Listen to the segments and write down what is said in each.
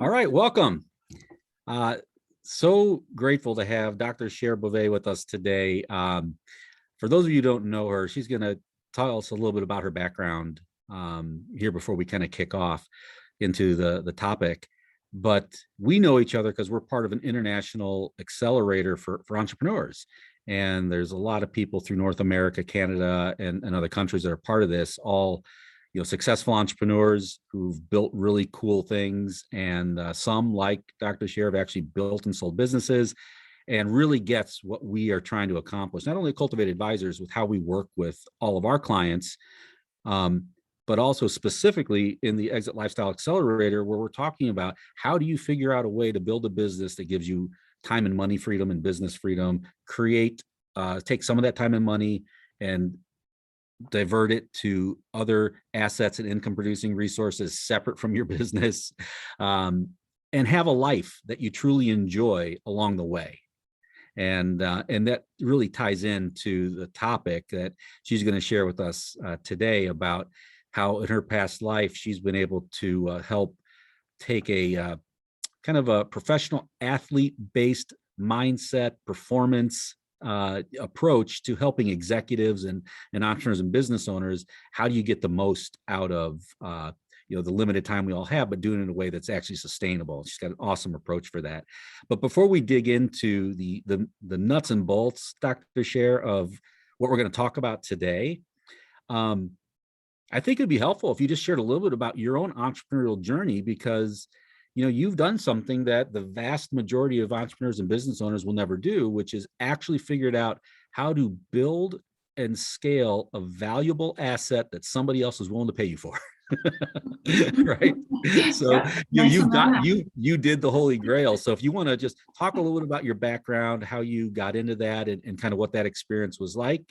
All right, welcome. Uh, so grateful to have Dr. Sher Bovay with us today. For those of you who don't know her, she's going to tell us a little bit about her background here before we kind of kick off into the topic. But we know each other because we're part of an international accelerator for entrepreneurs. And there's a lot of people through North America, Canada, and other countries that are part of this, all successful entrepreneurs who've built really cool things, and some, like Dr. Sher, have actually built and sold businesses, and really gets what we are trying to accomplish. Not only cultivate advisors with how we work with all of our clients, but also specifically in the Exit Lifestyle Accelerator, where we're talking about how do you figure out a way to build a business that gives you time and money freedom and business freedom, take some of that time and money and divert it to other assets and income producing resources separate from your business, and have a life that you truly enjoy along the way. And that really ties into the topic that she's going to share with us today, about how in her past life she's been able to help take a kind of a professional athlete based mindset, performance approach to helping executives and entrepreneurs and business owners. How do you get the most out of the limited time we all have, but doing it in a way that's actually sustainable? She's got an awesome approach for that. But before we dig into the nuts and bolts, Dr. Sher, of what we're going to talk about today, I think it'd be helpful if you just shared a little bit about your own entrepreneurial journey, because you've done something that the vast majority of entrepreneurs and business owners will never do, which is actually figured out how to build and scale a valuable asset that somebody else is willing to pay you for. Right. So you did the holy grail. So if you want to just talk a little bit about your background, how you got into that, and kind of what that experience was like,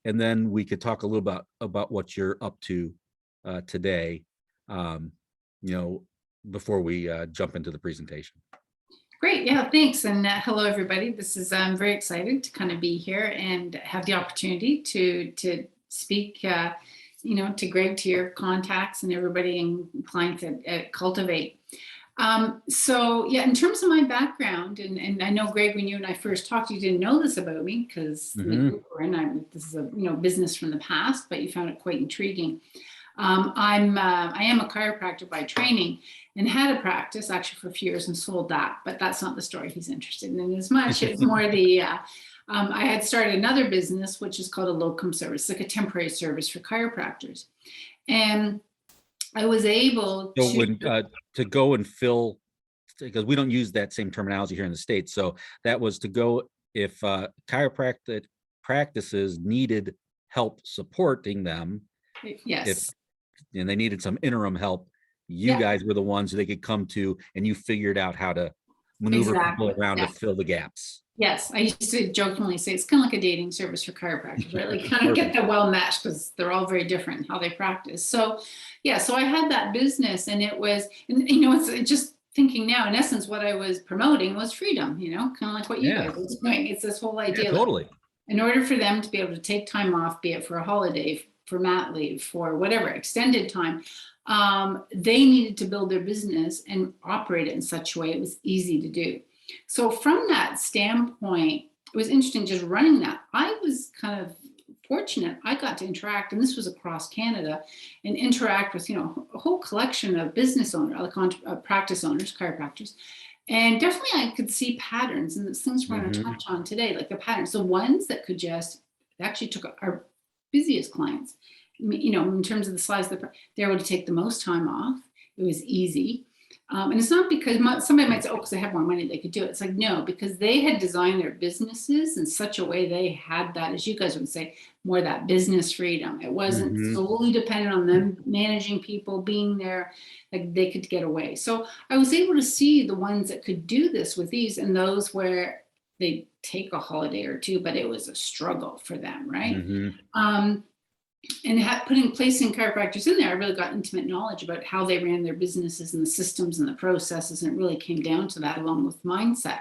and then we could talk a little about what you're up to today, before we jump into the presentation. Great. Yeah, thanks. And hello, everybody. I'm very excited to kind of be here and have the opportunity to speak, to Greg, to your contacts and everybody and clients at Cultivate. So yeah, in terms of my background, and I know, Greg, when you and I first talked, you didn't know this about me because this is a business from the past, but you found it quite intriguing. I am a chiropractor by training, and had a practice actually for a few years and sold that, but that's not the story he's interested in as much. It's more I had started another business, which is called a locum service, like a temporary service for chiropractors. And I was able to go and fill, because we don't use that same terminology here in the States. So that was to go if chiropractic practices needed help supporting them. Yes. And they needed some interim help, you guys were the ones who they could come to, and you figured out how to maneuver people around to fill the gaps. Yes, I used to jokingly say it's kind of like a dating service for chiropractors, right? Like kind of get them well matched, because they're all very different in how they practice. So yeah, so I had that business, and it was, and it's just thinking now, in essence, what I was promoting was freedom, kind of like what you guys were doing. It's this whole idea. Totally. In order for them to be able to take time off, be it for a holiday, for mat leave, for whatever extended time, they needed to build their business and operate it in such a way it was easy to do. So from that standpoint, it was interesting just running that. I was kind of fortunate. I got to interact, and this was across Canada, and interact with, a whole collection of business owners, practice owners, chiropractors. And definitely I could see patterns, and the things we're going to touch on today, like the patterns, the ones that could actually took our busiest clients, in terms of the size of they were able to take the most time off. It was easy. And it's not because somebody might say, oh, because they have more money, they could do it. It's like, no, because they had designed their businesses in such a way they had that, as you guys would say, more that business freedom. It wasn't solely dependent on them managing people, being there, like they could get away. So I was able to see the ones that could do this with ease, and those where they take a holiday or two, but it was a struggle for them, right? And placing chiropractors in there, I really got intimate knowledge about how they ran their businesses and the systems and the processes, and it really came down to that, along with mindset.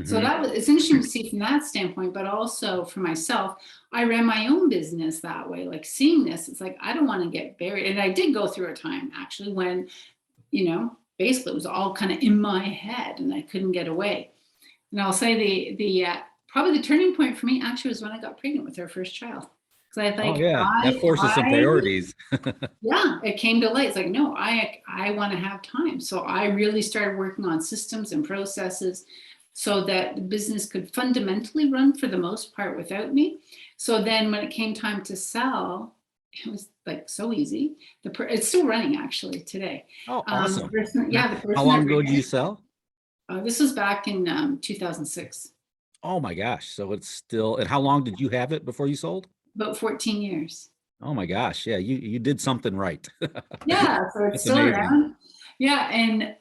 So it's interesting to see from that standpoint, but also for myself, I ran my own business that way, like seeing this, it's like, I don't want to get buried. And I did go through a time actually when, basically it was all kind of in my head and I couldn't get away. And I'll say the probably the turning point for me actually was when I got pregnant with our first child. Because I Oh like yeah, that forces some I priorities. yeah, it came to light. It's like, no, I want to have time. So I really started working on systems and processes so that the business could fundamentally run for the most part without me. So then when it came time to sell, it was like so easy. It's still running actually today. Oh, The awesome. person, And yeah, the how person that long ago ran did you it, sell? this was back in 2006, Oh my gosh. So it's still, and how long did you have it before you sold? about 14 years. Oh my gosh. Yeah, you did something right. Yeah, so it's That's still amazing. around. Yeah, and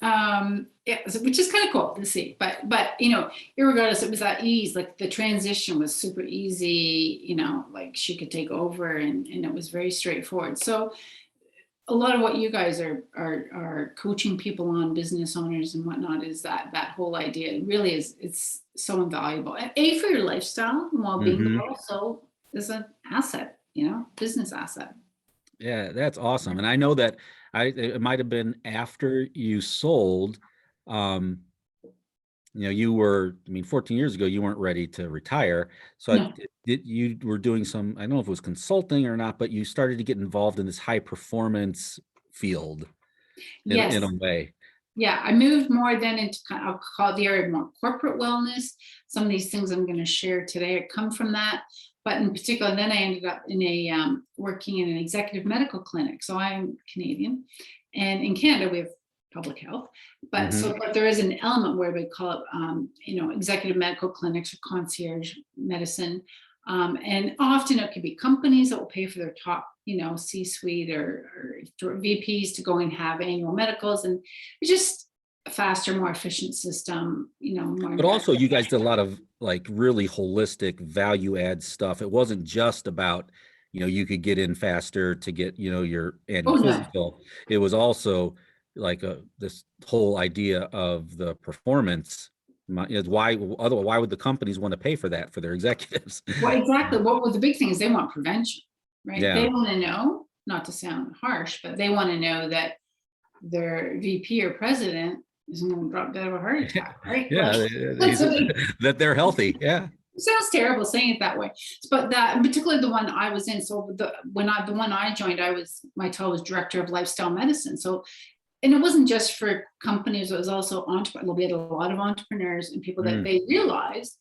yeah, which is kind of cool to see. But irregardless, it was that ease. Like the transition was super easy. Like she could take over, and it was very straightforward. So a lot of what you guys are coaching people on, business owners and whatnot, is that whole idea. It really is. It's so invaluable. A, for your lifestyle and well-being, but Hmm. also as an asset. Business asset. Yeah, that's awesome. And I know that it might have been after you sold, um, you were, I mean, 14 years ago, you weren't ready to retire. So No. you were doing some, I don't know if it was consulting or not, but you started to get involved in this high performance field in Yes. a way. Yeah, I moved more then into I'll call the area more corporate wellness. Some of these things I'm going to share today come from that. But in particular, then I ended up in working in an executive medical clinic. So I'm Canadian, and in Canada we have public health. Hmm. But there is an element where we call it, executive medical clinics or concierge medicine. And often it could be companies that will pay for their top, C-suite or VPs to go and have annual medicals, and it's just a faster, more efficient system, more But also, effective. you guys did a lot of like really holistic value add stuff. It wasn't just about, you could get in faster to get, your Oh annual no. physical. It was also like this whole idea of the performance. Is why otherwise, why would the companies want to pay for that for their executives? Well, exactly. What was the big thing is they want prevention, right? They Yeah. want to know, not to sound harsh, but they want to know that their VP or president isn't going to drop dead of a heart attack, right? Yeah, Like that's what they that they're healthy. Yeah. It sounds terrible saying it that way, but that, and particularly the one I was in. So the one I joined, my title was director of lifestyle medicine. So, and it wasn't just for companies; it was also entrepreneurs. We had a lot of entrepreneurs and people that Mm, they realized,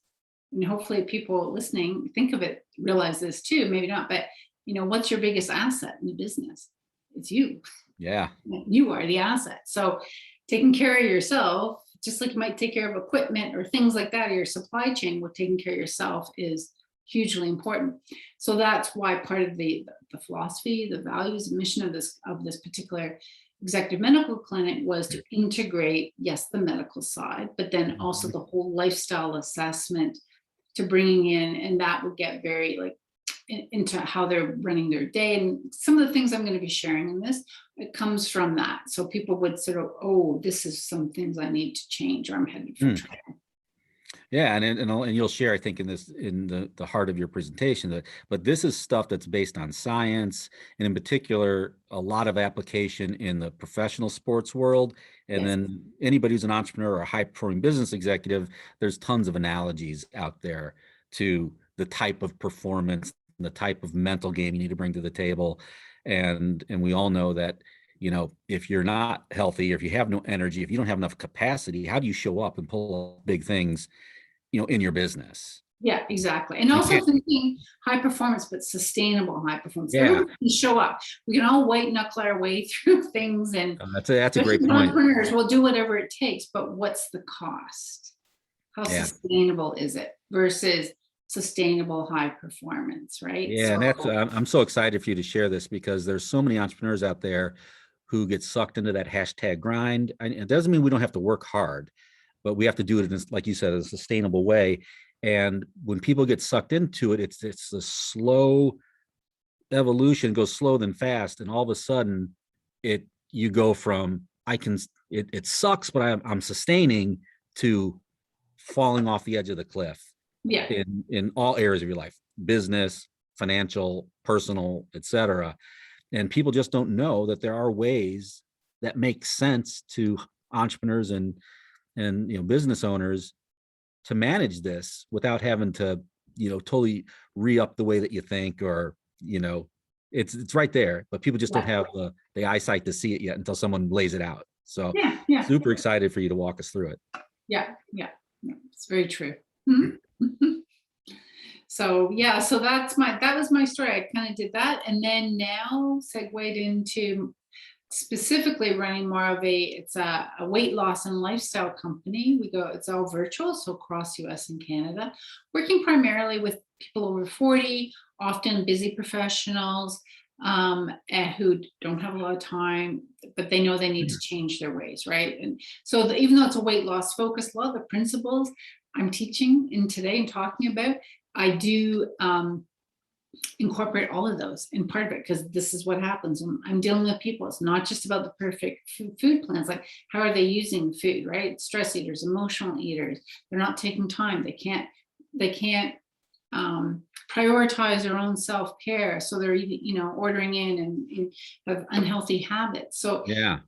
and hopefully people listening think of it, realize this too. Maybe not, but what's your biggest asset in the business? It's you. yeah. You are the asset. So taking care of yourself, just like you might take care of equipment or things like that, or your supply chain, with taking care of yourself is hugely important. So that's why part of the philosophy, the values, and mission of this particular executive medical clinic was to integrate, yes, the medical side, but then also Mhm. the whole lifestyle assessment to bringing in, and that would get very like into how they're running their day. And some of the things I'm going to be sharing in this, it comes from that. So people would sort of, oh, this is some things I need to change, or I'm headed for Mm. trouble. Yeah, and you'll share, I think, in the heart of your presentation, that but this is stuff that's based on science, and in particular, a lot of application in the professional sports world. And Yes. then anybody who's an entrepreneur or a high performing business executive, there's tons of analogies out there to the type of performance, the type of mental game you need to bring to the table, and we all know that. If you're not healthy, or if you have no energy, if you don't have enough capacity, how do you show up and pull big things in your business? Yeah, exactly. And You also can't. thinking high performance, but sustainable high performance. Yeah, Everybody can show up. We can all white knuckle our way through things, and that's a especially great as point. entrepreneurs, we'll do whatever it takes. But what's the cost? How Yeah, sustainable is it versus sustainable high performance, right? yeah, So and that's I'm so excited for you to share this, because there's so many entrepreneurs out there who get sucked into that hashtag grind. And it doesn't mean we don't have to work hard, but we have to do it in, like you said, a sustainable way. And when people get sucked into it, it's a slow evolution, goes slow then fast, and all of a sudden, you go from it sucks, but I'm sustaining, to falling off the edge of the cliff yeah. in all areas of your life, business, financial, personal, etc. And people just don't know that there are ways that make sense to entrepreneurs and business owners to manage this without having to totally re-up the way that you think, or it's right there, but people just don't have the eyesight to see it yet until someone lays it out. So Yeah. super excited for you to walk us through it. Yeah. It's very true. Mhm. So yeah, so that was my story. I kind of did that, and then now segued into specifically running more of it's a weight loss and lifestyle company. It's all virtual, so across US and Canada, working primarily with people over 40, often busy professionals, and who don't have a lot of time, but they know they need to change their ways, right? And so even though it's a weight loss focus, a lot of the principles I'm teaching in today and talking about, I do incorporate all of those in part of it, because this is what happens when I'm dealing with people. It's not just about the perfect food plans, like how are they using food, right? Stress eaters, emotional eaters, they're not taking time, they can't prioritize their own self-care, so they're ordering in and have unhealthy habits. So Yeah.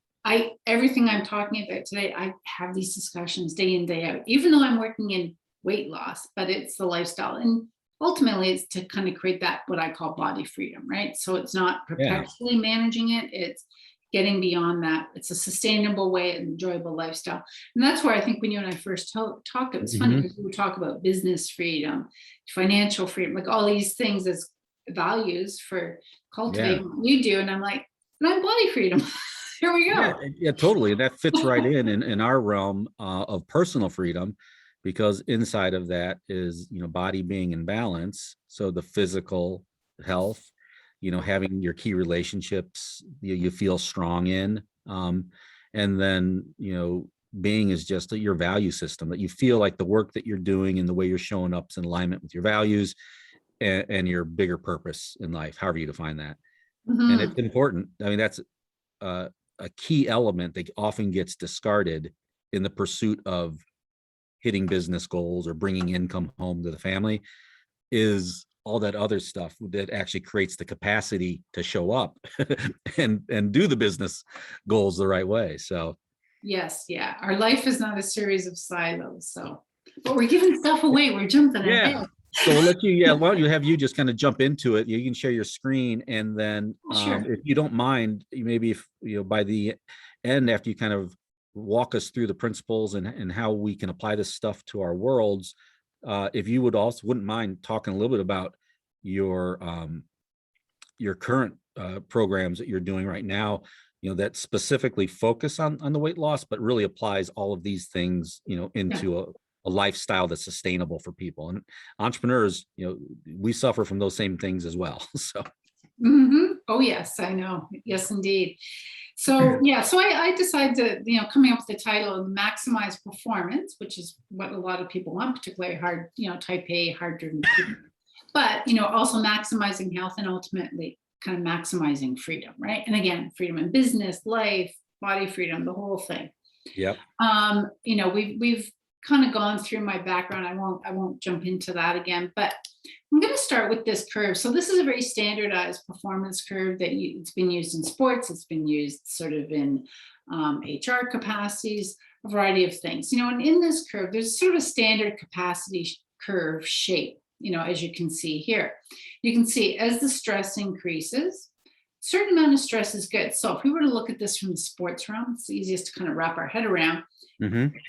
Everything I'm talking about today, I have these discussions day in, day out, even though I'm working in weight loss, but it's the lifestyle. And ultimately it's to kind of create that, what I call body freedom, right? So it's not perpetually managing it. It's getting beyond that. It's a sustainable way, an enjoyable lifestyle. And that's where I think when you and I first talked, it was funny because we would talk about business freedom, financial freedom, like all these things as values for cultivating what you do. And I'm like, and I'm body freedom. Here we go. Yeah, totally. And that fits right in our realm of personal freedom, because inside of that is, body being in balance. So the physical health, having your key relationships you feel strong in. And then, being is just your value system, that you feel like the work that you're doing and the way you're showing up is in alignment with your values and your bigger purpose in life, however you define that. And it's important. I mean, that's a key element that often gets discarded in the pursuit of hitting business goals or bringing income home to the family, is all that other stuff that actually creates the capacity to show up and do the business goals the right way. So yes, yeah, our life is not a series of silos. So, but we're giving stuff away. We're jumping ahead. So we'll let you, why don't you just kind of jump into it. You can share your screen, and then if you don't mind, maybe if by the end, after you kind of walk us through the principles and how we can apply this stuff to our worlds, if you wouldn't mind talking a little bit about your current programs that you're doing right now, that specifically focus on the weight loss, but really applies all of these things, into a lifestyle that's sustainable for people. And entrepreneurs, we suffer from those same things as well. So. Oh yes, I know. Yes, indeed. So so I decided to, coming up with the title of Maximize Performance, which is what a lot of people want, particularly hard, type A, hard driven people. But, also maximizing health and ultimately kind of maximizing freedom, right? And again, freedom in business, life, body freedom, the whole thing. Yep. We've kind of gone through my background. I won't jump into that again, but I'm going to start with this curve. So this is a very standardized performance curve that it's been used in sports. It's been used sort of in HR capacities, a variety of things. And in this curve, there's sort of a standard capacity curve shape, as you can see here. You can see as the stress increases, certain amount of stress is good. So if we were to look at this from the sports realm, it's the easiest to kind of wrap our head around.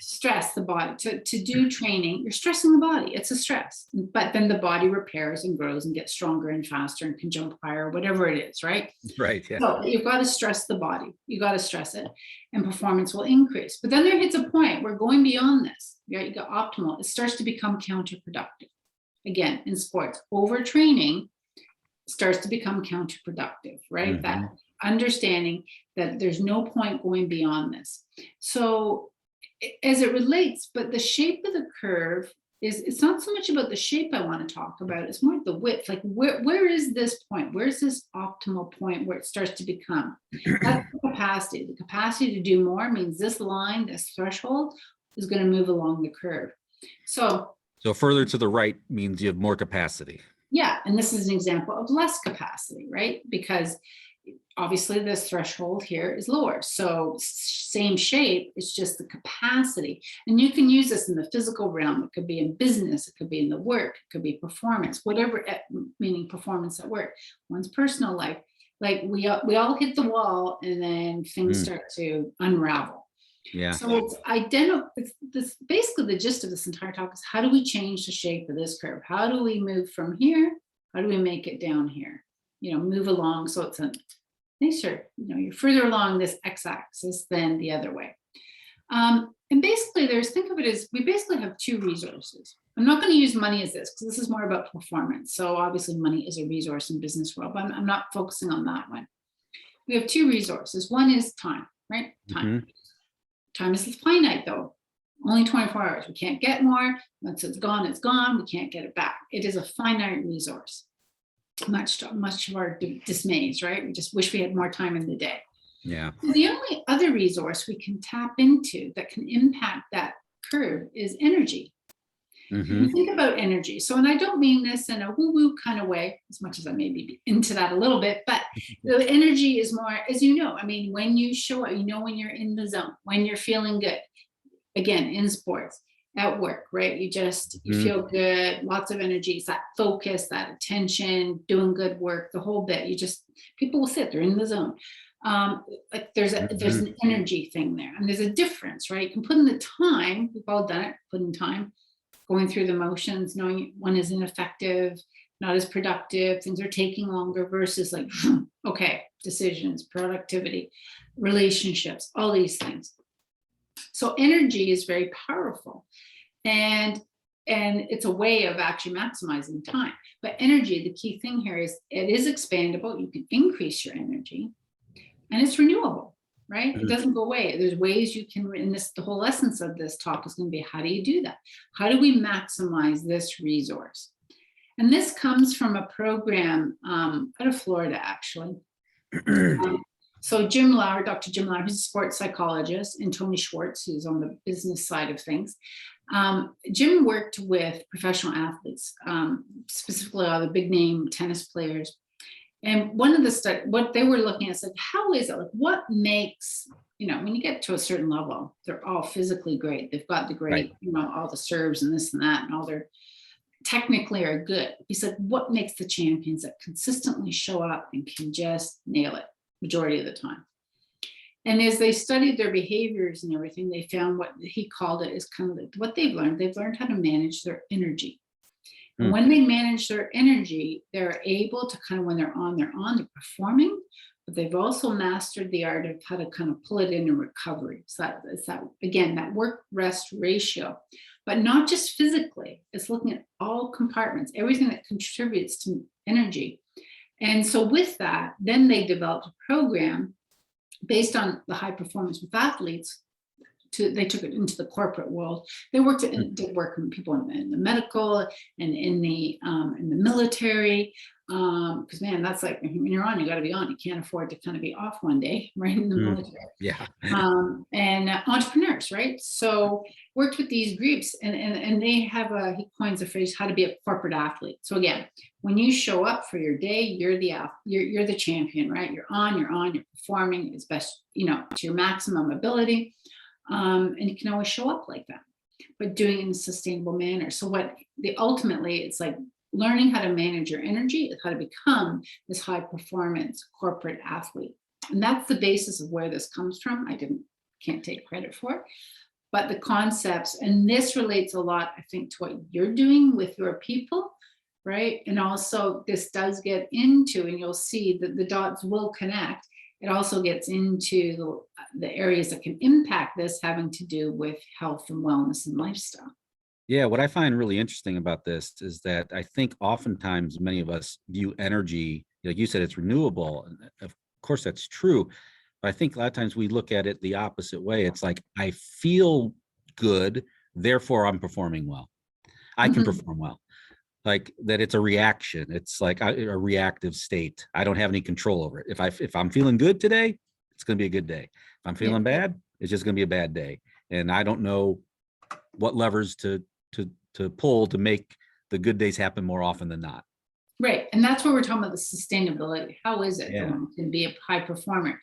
Stress the body to do training, you're stressing the body. It's a stress, but then the body repairs and grows and gets stronger and faster and can jump higher, whatever it is, right? Right. Yeah. So you've got to stress the body. You got to stress it, and performance will increase. But then there hits a point where going beyond this, right? You got optimal. It starts to become counterproductive. Again, in sports, overtraining starts to become counterproductive, right? That understanding that there's no point going beyond this. So as it relates, but the shape of the curve it's not so much about the shape I want to talk about. It's more the width. Like where is this point? Where's this optimal point where it starts to become? That's the capacity. The capacity to do more means this line, this threshold is going to move along the curve. So further to the right means you have more capacity. Yeah. And this is an example of less capacity, right? Because obviously this threshold here is lower. So same shape, it's just the capacity. And you can use this in the physical realm. It could be in business, it could be in the work, it could be performance, whatever, meaning performance at work, one's personal life. Like we all hit the wall and then things Mm, start to unravel. yeah. So it's identical. This basically the gist of this entire talk is how do we change the shape of this curve? How do we move from here? How do we make it down here? Move along so it's a nicer, you're further along this x-axis than the other way. And basically think of it as we basically have two resources. I'm not going to use money as this because this is more about performance. So obviously money is a resource in business world, but I'm not focusing on that one. We have two resources. One is time, right? Time. Mhm. Time is finite though. Only 24 hours. We can't get more. Once it's gone, it's gone. We can't get it back. It is a finite resource. Much of our dismays, right? We just wish we had more time in the day. Yeah. The only other resource we can tap into that can impact that curve is energy. Hmm. Think about energy. So, and I don't mean this in a woo-woo kind of way, as much as I may be into that a little bit, but the energy is more, as you know, I mean, when you show up, when you're in the zone, when you're feeling good, again, in sports, at work, right? You feel good, lots of energy. It's that focus, that attention, doing good work, the whole bit. People will sit, they're in the zone. Like there's an energy thing there, and there's a difference, right? You can put in the time. We've all done it. Put in time, going through the motions, knowing one is ineffective, not as productive, things are taking longer versus like, okay, decisions, productivity, relationships, all these things. So energy is very powerful, and it's a way of actually maximizing time. But energy, the key thing here is it is expandable. You can increase your energy, and it's renewable, right? It doesn't go away. There's ways you can, and the whole essence of this talk is going to be how do you do that? How do we maximize this resource? And this comes from a program out of Florida, actually. So Dr. Jim Lauer, who's a sports psychologist, and Tony Schwartz, who's on the business side of things. Jim worked with professional athletes, specifically all the big name tennis players. And one of the what they were looking at is like, how is it? Like, what makes, when you get to a certain level, they're all physically great. They've got the great, Right. all the serves and this and that, and all their technically are good. He said, what makes the champions that consistently show up and can just nail it majority of the time? And as they studied their behaviors and everything, they found what he called it is kind of like what they've learned. They've learned how to manage their energy. And when they manage their energy, they're able to kind of, when they're they're performing, but they've also mastered the art of how to kind of pull it in recovery. So it's that, again, that work-rest ratio, but not just physically. It's looking at all compartments, everything that contributes to energy. And so with that, then they developed a program based on the high performance with athletes. They took it into the corporate world. They did work with people in the medical and in the military. Because man, that's like when you're on, you got to be on. You can't afford to kind of be off one day, right? In the military. Yeah. And entrepreneurs, right? So worked with these groups, and they have he coins the phrase how to be a corporate athlete. So again, when you show up for your day, you're the champion, right? You're performing as best, to your maximum ability. And you can always show up like that, but doing it in a sustainable manner. So ultimately it's like learning how to manage your energy, how to become this high performance corporate athlete. And that's the basis of where this comes from. Can't take credit for it, but the concepts, and this relates a lot, I think, to what you're doing with your people, right? And also this does get into, and you'll see that the dots will connect. It also gets into the areas that can impact this, having to do with health and wellness and lifestyle. Yeah, what I find really interesting about this is that I think oftentimes many of us view energy, like you said, it's renewable. And of course, that's true. But I think a lot of times we look at it the opposite way. It's like, I feel good, therefore I'm performing well. I can perform well. Like that, it's a reaction. It's like a reactive state. I don't have any control over it. If I'm feeling good today, it's going to be a good day. If I'm feeling bad, it's just going to be a bad day. And I don't know what levers to pull to make the good days happen more often than not. Right. And that's where we're talking about the sustainability. How is it Yeah. that one can be a high performer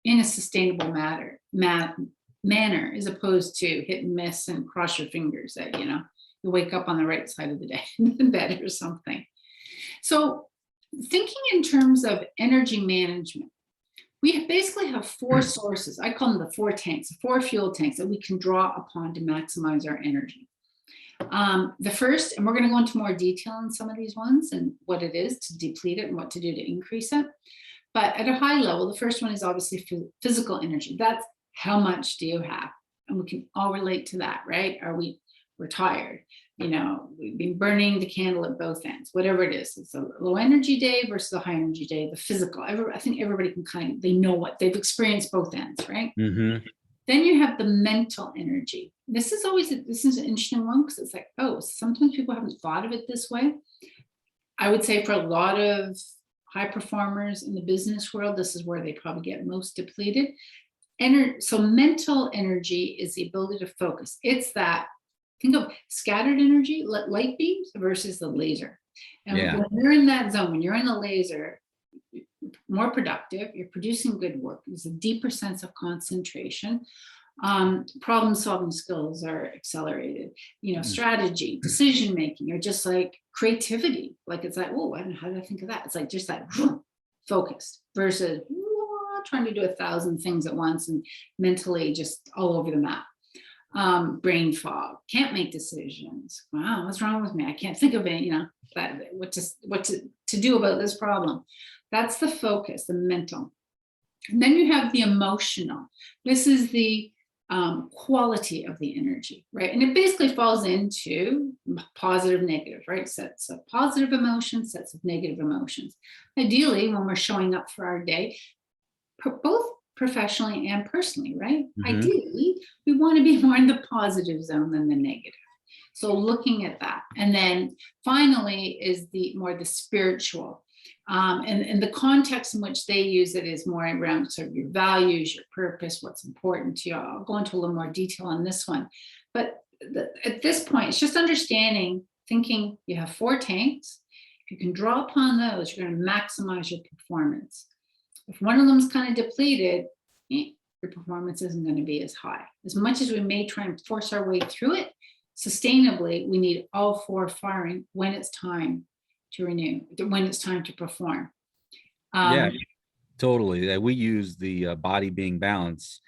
in a sustainable manner, as opposed to hit and miss and cross your fingers that, you wake up on the right side of the day in bed or something. So thinking in terms of energy management, we basically have four sources. I call them the four tanks, the four fuel tanks that we can draw upon to maximize our energy. The first, and we're going to go into more detail on some of these ones and what it is to deplete it and what to do to increase it. But at a high level, the first one is obviously physical energy. That's how much do you have? And we can all relate to that, right? We're tired. We've been burning the candle at both ends, whatever it is. It's a low energy day versus a high energy day, the physical. I think everybody can they know what they've experienced both ends, right? Mm-hmm. Then you have the mental energy. This is an interesting one because it's like, oh, sometimes people haven't thought of it this way. I would say for a lot of high performers in the business world, this is where they probably get most depleted. So mental energy is the ability to focus. It's that, think of scattered energy, light beams versus the laser. And Yeah. when you're in that zone, when you're in the laser, you're more productive, you're producing good work. There's a deeper sense of concentration. Problem solving skills are accelerated, strategy, decision making, or just like creativity. Like it's like, oh, how did I think of that? It's like just like focused versus trying to do 1,000 things at once and mentally just all over the map. Brain fog, can't make decisions. Wow, what's wrong with me? I can't think of it, what to do about this problem. That's the focus, the mental. And then you have the emotional. This is the quality of the energy, right? And it basically falls into positive, negative, right? Sets of positive emotions, sets of negative emotions. Ideally, when we're showing up for our day, both professionally and personally, right? Mm-hmm. Ideally, we want to be more in the positive zone than the negative. So looking at that. And then finally is the spiritual. And the context in which they use it is more around sort of your values, your purpose, what's important to you. I'll go into a little more detail on this one. But at this point, it's just understanding, thinking you have four tanks. If you can draw upon those, you're going to maximize your performance. If one of them is kind of depleted, your performance isn't going to be as high. As much as we may try and force our way through it, sustainably, we need all four firing when it's time to renew, when it's time to perform. Yeah, totally. We use the body being balanced.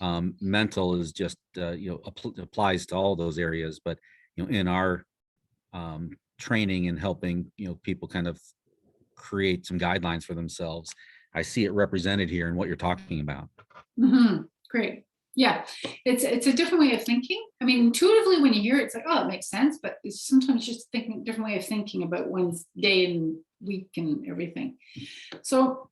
Mental is just applies to all those areas, but in our training and helping people kind of create some guidelines for themselves, I see it represented here in what you're talking about. Mm-hmm. Great. Yeah, it's a different way of thinking. I mean, intuitively, when you hear it, it's like, oh, it makes sense. But it's sometimes just thinking different way of thinking about one's day and week and everything. So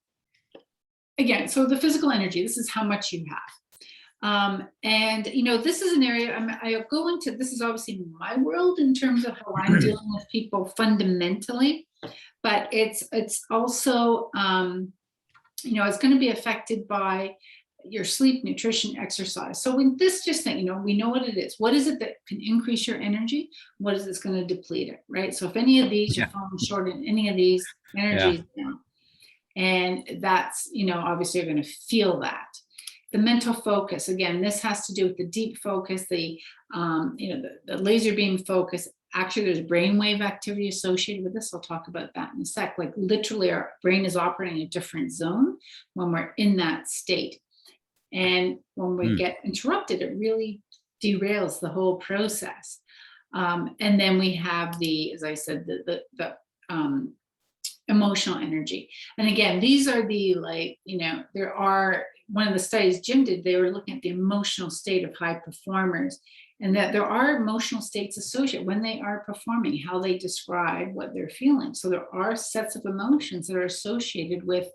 again, so the physical energy, this is how much you have. And this is an area I go into. This is obviously my world in terms of how I'm dealing with people fundamentally, but it's also it's going to be affected by your sleep, nutrition, exercise. So when this, just think, we know what it is. What is it that can increase your energy? What is this going to deplete it, right? So if any of these, you're falling short in any of these, energy is down. And that's, obviously you're going to feel that. The mental focus, again, this has to do with the deep focus, the laser beam focus. Actually, there's brainwave activity associated with this. I'll talk about that in a sec. Like literally our brain is operating in a different zone when we're in that state. And when we get interrupted, it really derails the whole process. And then we have as I said, the emotional energy. And again, these are there are, one of the studies Jim did, they were looking at the emotional state of high performers, and that there are emotional states associated when they are performing, how they describe what they're feeling. So there are sets of emotions that are associated with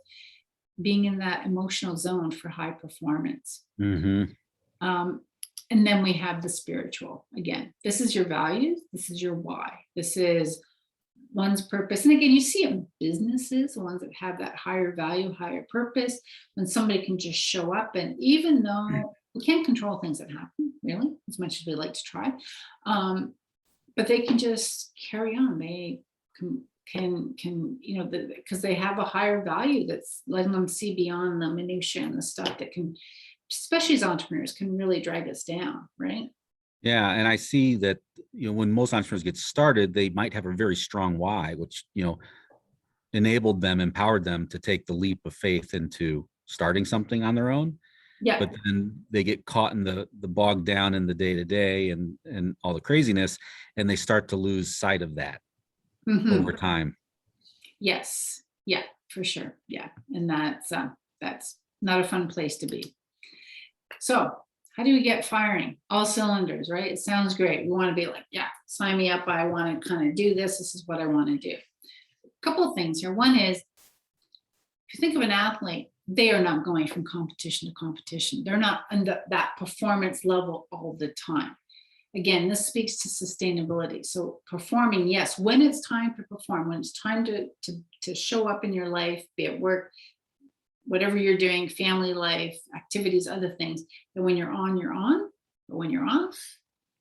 being in that emotional zone for high performance. Mm-hmm. And then we have the spiritual. Again, this is your values. This is your why. This is one's purpose. And again, you see it in businesses, the ones that have that higher value, higher purpose, when somebody can just show up. And even though we can't control things that happen, really, as much as we like to try, but they can just carry on. They can can because they have a higher value that's letting them see beyond the minutia and the stuff that can, especially as entrepreneurs, can really drag us down, right? Yeah, and I see that, when most entrepreneurs get started, they might have a very strong why, which, enabled them, empowered them to take the leap of faith into starting something on their own. Yeah. But then they get caught in the bogged down in the day to day and all the craziness, and they start to lose sight of that over time. Yes. Yeah, for sure. Yeah. And that's not a fun place to be. So how do we get firing? All cylinders, right? It sounds great. We want to be like, yeah, sign me up. I want to kind of do this. This is what I want to do. A couple of things here. One is, if you think of an athlete, they are not going from competition to competition. They're not under that performance level all the time. Again, this speaks to sustainability. So performing, yes, when it's time to perform, when it's time to show up in your life, be it work, whatever you're doing, family life, activities, other things, that when you're on, but when you're off,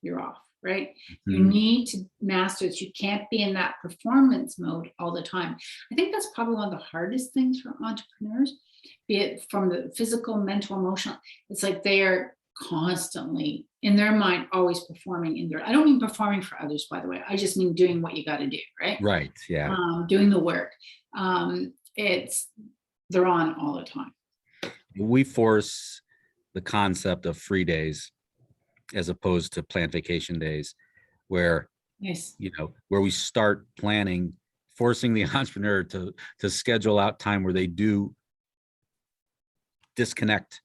you're off, right? You need to master it. You can't be in that performance mode all the time. I think that's probably one of the hardest things for entrepreneurs, be it from the physical, mental, emotional. It's like they are constantly in their mind, always performing in their, I don't mean performing for others, by the way. I just mean doing what you got to do, right? Right. Yeah. Doing the work. They're on all the time. We force the concept of free days as opposed to planned vacation days, where, Yes. where we start planning, forcing the entrepreneur to schedule out time where they do disconnect.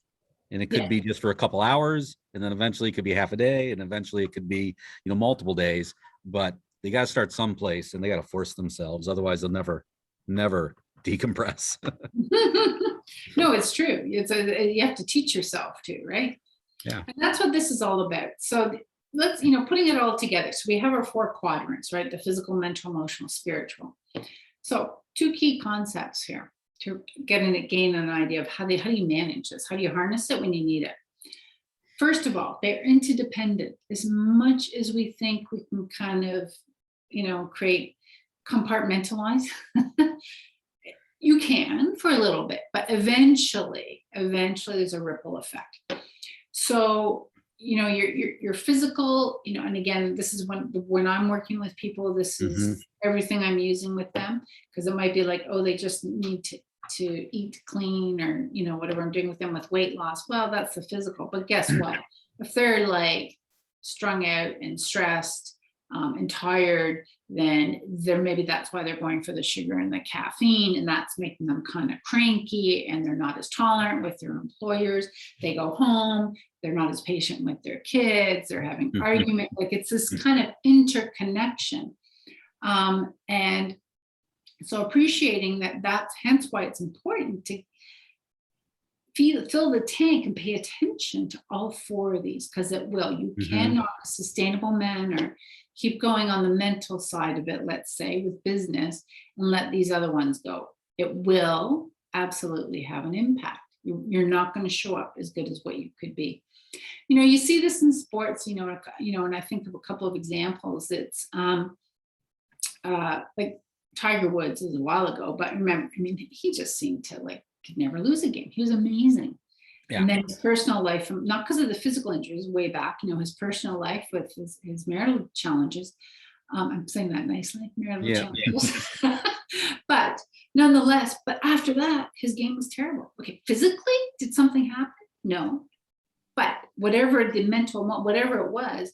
And it could be just for a couple hours, and then eventually it could be half a day, and eventually it could be, multiple days. But they got to start someplace, and they got to force themselves. Otherwise, they'll never decompress. No, it's true. You have to teach yourself to, right? Yeah. And that's what this is all about. So let's, putting it all together. So we have our 4 quadrants, right? The physical, mental, emotional, spiritual. So 2 key concepts here to gain an idea of how do you manage this? How do you harness it when you need it? First of all, they're interdependent. As much as we think we can kind of, create, compartmentalize, you can for a little bit, but eventually there's a ripple effect. So, your physical, and again, this is when I'm working with people, this is everything I'm using with them, because it might be like, oh, they just need to eat clean, or, whatever I'm doing with them with weight loss. Well, that's the physical, but guess what? If they're like strung out and stressed, and tired, then maybe that's why they're going for the sugar and the caffeine, and that's making them kind of cranky, and they're not as tolerant with their employers. They go home, they're not as patient with their kids, they're having argument. Like, it's this kind of interconnection. And so appreciating that's hence why it's important to fill the tank and pay attention to all 4 of these, because it will. You cannot, in a sustainable manner, keep going on the mental side of it, let's say, with business, and let these other ones go. It will absolutely have an impact. You're not going to show up as good as what you could be. You see this in sports, and I think of a couple of examples. It's like Tiger Woods is a while ago, but remember, he just seemed to could never lose a game. He was amazing. Yeah. And then his personal life, not because of the physical injuries way back, his personal life with his marital challenges. I'm saying that nicely, marital challenges. Yeah. But nonetheless, after that, his game was terrible. Okay, physically, did something happen? No. But whatever the mental, whatever it was,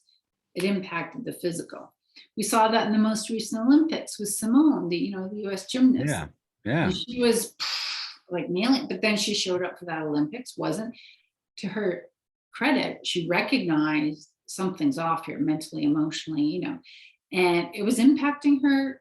it impacted the physical. We saw that in the most recent Olympics with Simone, the U.S. gymnast. Yeah, yeah. And she was nailing, but then she showed up for that Olympics. Wasn't, to her credit, she recognized something's off here, mentally, emotionally, and it was impacting her.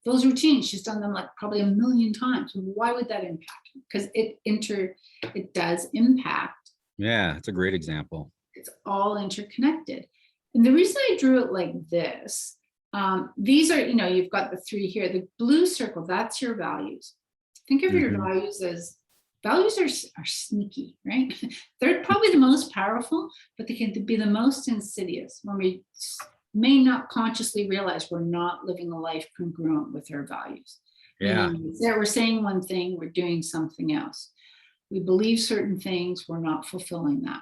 Those routines, she's done them probably a million times. Why would that impact? Because it does impact. Yeah, it's a great example. It's all interconnected. And the reason I drew it like this, these are, you've got the 3 here. The blue circle, that's your values. Think of your values as, values are sneaky, right? They're probably the most powerful, but they can be the most insidious when we may not consciously realize we're not living a life congruent with our values. Yeah. Meaning that we're saying one thing, we're doing something else. We believe certain things, we're not fulfilling that.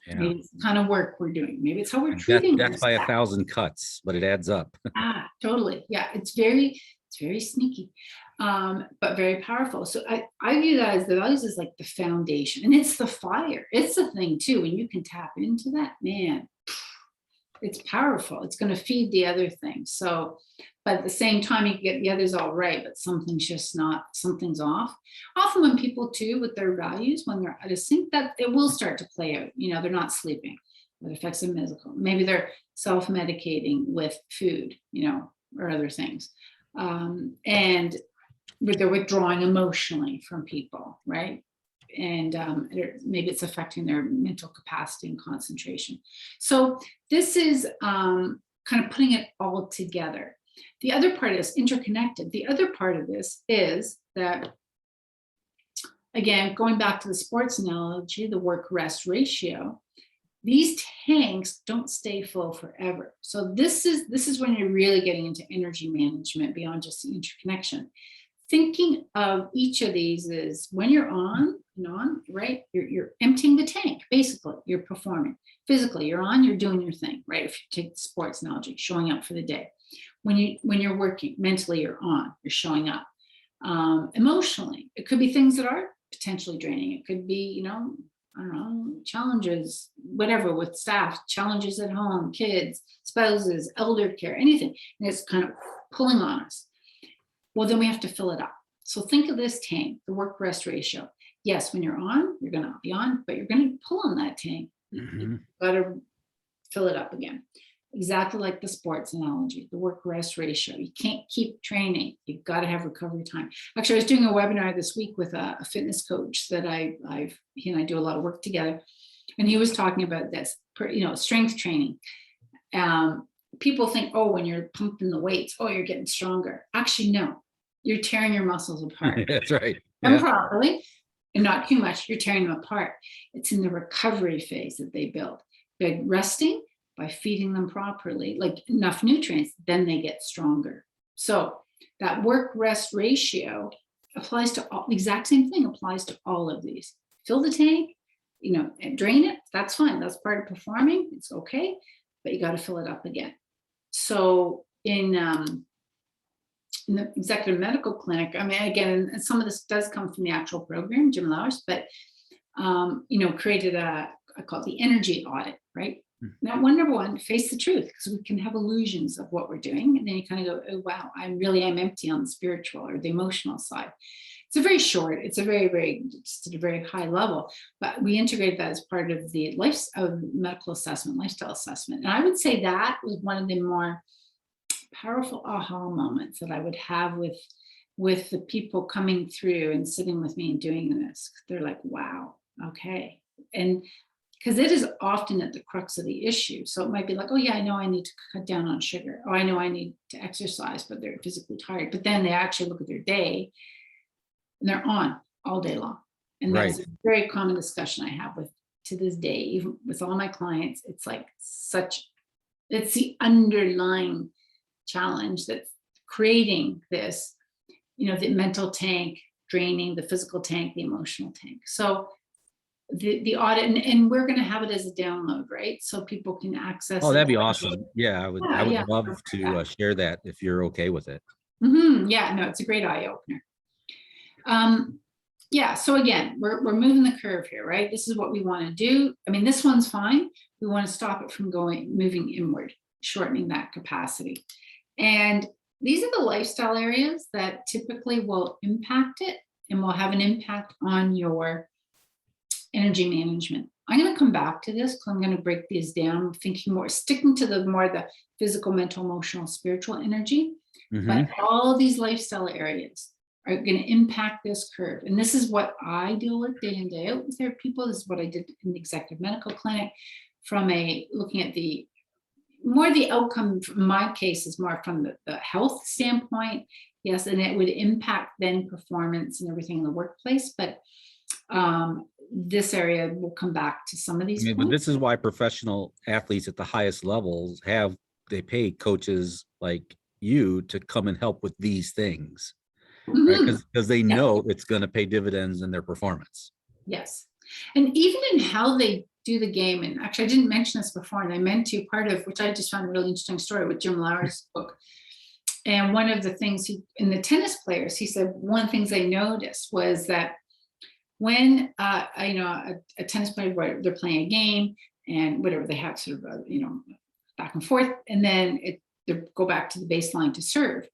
Yeah. Maybe it's the kind of work we're doing. Maybe it's how we're And treating death by ourselves. 1,000 cuts, but it adds up. Totally. Yeah, it's very sneaky, but very powerful. So I view that as the values is like the foundation, and it's the fire. It's the thing too. When you can tap into that, man, it's powerful. It's going to feed the other things. So, but at the same time, you can get the others all right, but something's just not, something's off. Often when people too, with their values, when they're out of sync, that it will start to play out. You know, they're not sleeping. It affects them physical. Maybe they're self-medicating with food, you know, or other things. And they're withdrawing emotionally from people, right? And maybe it's affecting their mental capacity and concentration. So this is kind of putting it all together. The other part is interconnected. The other part of this is that, again, going back to the sports analogy, the work-rest ratio, these tanks don't stay full forever. So this is when you're really getting into energy management beyond just the interconnection. Thinking of each of these is when you're on, right? You're emptying the tank, basically. You're performing. Physically, you're on, you're doing your thing, right? If you take the sports analogy, showing up for the day. When you're working, mentally you're on, you're showing up. Emotionally, it could be things that are potentially draining. It could be, I don't know, challenges, whatever, with staff, challenges at home, kids, spouses, elder care, anything. And it's kind of pulling on us. Well, then we have to fill it up. So think of this tank, the work-rest ratio. Yes, when you're on, you're going to be on, but you're going to pull on that tank. You've got to fill it up again. Exactly like the sports analogy, the work-rest ratio. You can't keep training. You've got to have recovery time. Actually, I was doing a webinar this week with a fitness coach that he and I do a lot of work together. And he was talking about this, strength training. People think, oh, when you're pumping the weights, oh, you're getting stronger. Actually, no, you're tearing your muscles apart. That's right. And properly, and not too much, you're tearing them apart. It's in the recovery phase that they build. By resting, by feeding them properly, like enough nutrients, then they get stronger. So that work-rest ratio applies to all, the exact same thing applies to all of these. Fill the tank, and drain it. That's fine. That's part of performing. It's okay, but you got to fill it up again. So in the executive medical clinic, I mean, again, some of this does come from the actual program, Jim Lauers, but created I call it the energy audit, right? Now, number one, face the truth, because we can have illusions of what we're doing. And then you kind of go, oh, wow, I really am empty on the spiritual or the emotional side. It's a very short, it's a very, very, just at a very high level, but we integrate that as part of the medical assessment, lifestyle assessment. And I would say that was one of the more powerful aha moments that I would have with the people coming through and sitting with me and doing this. They're like, wow, okay. And because it is often at the crux of the issue. So it might be like, oh yeah, I know I need to cut down on sugar. Oh, I know I need to exercise, but they're physically tired. But then they actually look at their day and they're on all day long. And that's a very common discussion I have to this day, even with all my clients. It's like it's the underlying challenge that's creating this, the mental tank draining, the physical tank, the emotional tank. So the audit, and we're going to have it as a download, right? So people can access it. Oh, that'd be awesome. Yeah, I would love to share that if you're okay with it. Yeah, no, it's a great eye opener. Yeah, so again, we're moving the curve here, right? This is what we want to do. I mean, this one's fine. We want to stop it from moving inward, shortening that capacity. And these are the lifestyle areas that typically will impact it and will have an impact on your energy management. I'm going to come back to this because I'm going to break these down, thinking more, sticking to the physical, mental, emotional, spiritual energy. But all these lifestyle areas are going to impact this curve. And this is what I deal with day in, day out with their people. This is what I did in the executive medical clinic looking at the outcome. In my case is more from the health standpoint. Yes, and it would impact then performance and everything in the workplace. But this area will come back to some of these points. But this is why professional athletes at the highest levels have they pay coaches like you to come and help with these things, right? Mhm. Because they Yeah. know it's going to pay dividends in their performance. Yes. And even in how they do the game, and actually I didn't mention this before, and I meant to, part of which I just found a really interesting story with Jim Lauer's book. And one of the things in the tennis players, he said one of the things they noticed was that when a tennis player, where they're playing a game and whatever, they have sort of back and forth, and then they go back to the baseline to serve.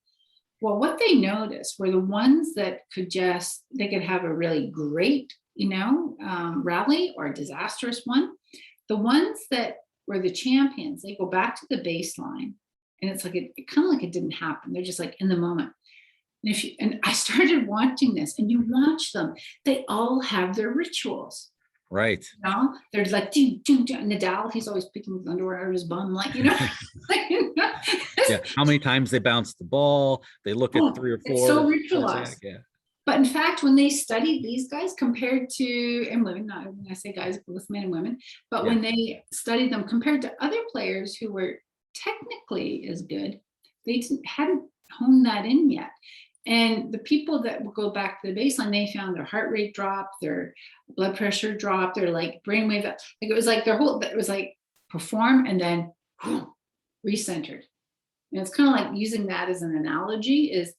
Well, what they noticed were the ones that they could have a really great, rally, or a disastrous one. The ones that were the champions, they go back to the baseline, and it's like it kind of like it didn't happen. They're just like in the moment. And I started watching this, and you watch them, they all have their rituals. Right. They're like, Nadal, he's always picking his underwear out of his bum, Yeah. How many times they bounce the ball? They look at 3 or 4. It's so ritualized. Yeah. But in fact, when they studied these guys compared to, and women, not when I say guys, both men and women, but when they studied them compared to other players who were technically as good, they hadn't honed that in yet. And the people that will go back to the baseline, they found their heart rate dropped, their blood pressure dropped, their like brainwave, like it was like it was like perform and then recentered. And it's kind of like using that as an analogy is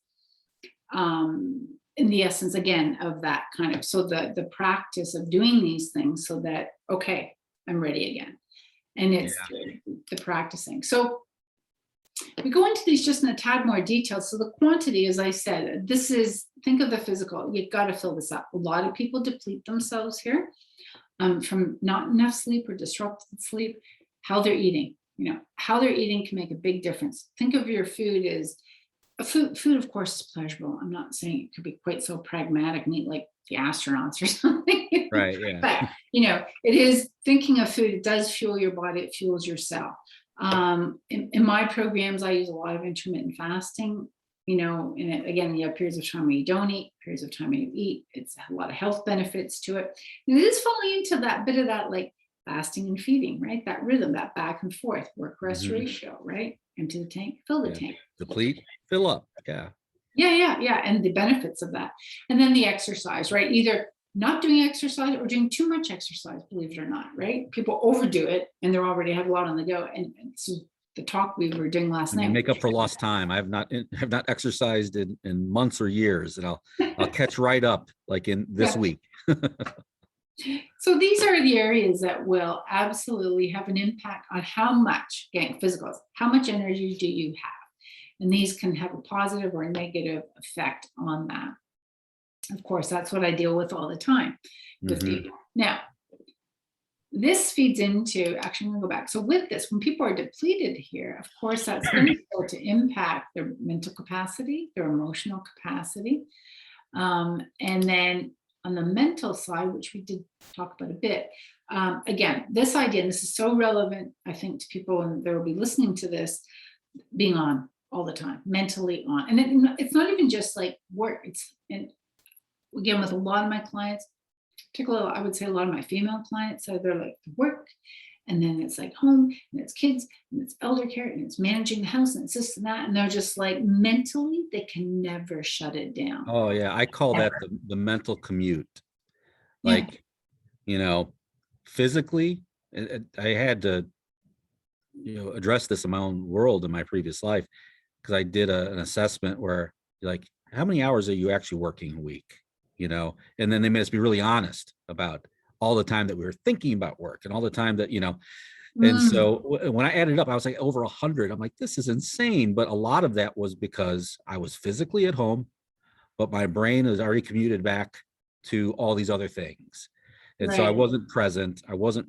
in the essence again of that kind of, so the practice of doing these things so that, okay, I'm ready again. And it's the practicing. So we go into these just in a tad more detail. So the quantity, as I said, think of the physical. You've got to fill this up. A lot of people deplete themselves here from not enough sleep or disrupted sleep. How they're eating, how they're eating can make a big difference. Think of your food as food, of course, is pleasurable. I'm not saying it could be quite so pragmatic and eat like the astronauts or something. Right. Yeah. But it is thinking of food. It does fuel your body. It fuels your cell. In my programs, I use a lot of intermittent fasting, and again, you have periods of time where you don't eat, periods of time where you eat. It's a lot of health benefits to it. And it is falling into that bit of that, like fasting and feeding, right? That rhythm, that back and forth, work rest ratio, right? Empty the tank, fill the tank. Deplete, fill up. Yeah. Yeah. And the benefits of that. And then the exercise, right? Either not doing exercise or doing too much exercise, believe it or not, right? People overdo it and they're already have a lot on the go. And so the talk we were doing last night. Make up for lost time. I have not exercised in months or years, and I'll catch right up like in this week. So these are the areas that will absolutely have an impact on how much, again, physicals, how much energy do you have? And these can have a positive or a negative effect on that. Of course, that's what I deal with all the time with people. Now, this feeds into, actually, I'm gonna go back. So with this, when people are depleted here, of course, that's going to start to impact their mental capacity, their emotional capacity. And then on the mental side, which we did talk about a bit, again, this idea, and this is so relevant, I think, to people, and they will be listening to this, being on all the time, mentally on. And it's not even just like work. And again, with a lot of my clients, particularly, I would say a lot of my female clients, so they're like work, and then it's like home, and it's kids, and it's elder care, and it's managing the house, and it's this and that, and they're just like mentally, they can never shut it down. Oh yeah, I call that the mental commute. Like, physically, I had to, address this in my own world in my previous life, because I did an assessment where you're like, how many hours are you actually working a week? And then they made us be really honest about all the time that we were thinking about work and all the time that, and so when I added up, I was like over 100. I'm like, this is insane. But a lot of that was because I was physically at home, but my brain is already commuted back to all these other things. And so I wasn't present. I wasn't,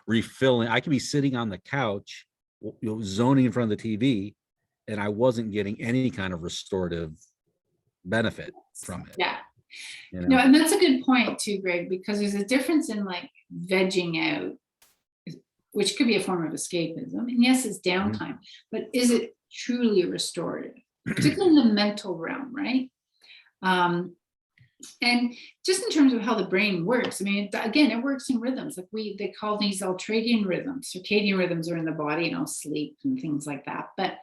refilling. I could be sitting on the couch, zoning in front of the TV, and I wasn't getting any kind of restorative benefit from it. Yeah. No, and that's a good point too, Greg, because there's a difference in like vegging out, which could be a form of escapism. And yes, it's downtime, but is it truly restorative, particularly in the mental realm, right? And just in terms of how the brain works, I mean, again, it works in rhythms. Like they call these ultradian rhythms. Circadian rhythms are in the body, sleep and things like that. But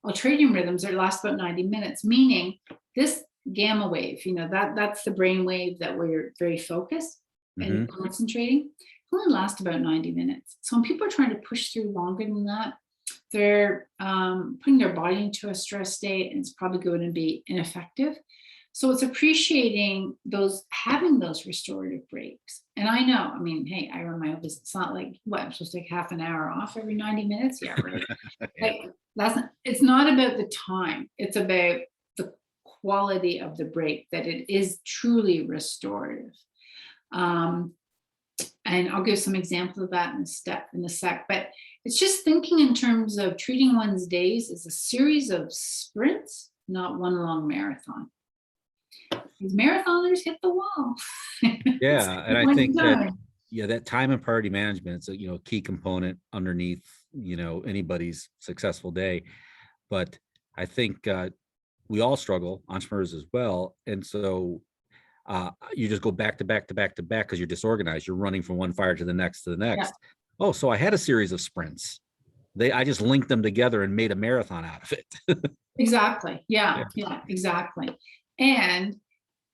ultradian rhythms are last about 90 minutes, meaning this gamma wave, that's the brain wave that we're very focused and Hmm. concentrating, only lasts about 90 minutes. So when people are trying to push through longer than that, they're putting their body into a stress state, and it's probably going to be ineffective. So it's appreciating having those restorative breaks. And I know, I mean, hey, I run my own business. It's not like I'm supposed to take half an hour off every 90 minutes. Yeah, right. Yeah. Like it's not about the time. It's about the quality of the break, that it is truly restorative. Um, and I'll give some examples of that in a sec. But it's just thinking in terms of treating one's days as a series of sprints, not one long marathon. These marathoners hit the wall. It's Yeah, and I one think that, time. yeah, that time and priority management is a key component underneath anybody's successful day. But I think we all struggle, entrepreneurs as well, and so you just go back to back to back to back because you're disorganized. You're running from one fire to the next to the Yeah, next. Oh, so I had a series of sprints. I just linked them together and made a marathon out of it. exactly. Yeah. Yeah, exactly. And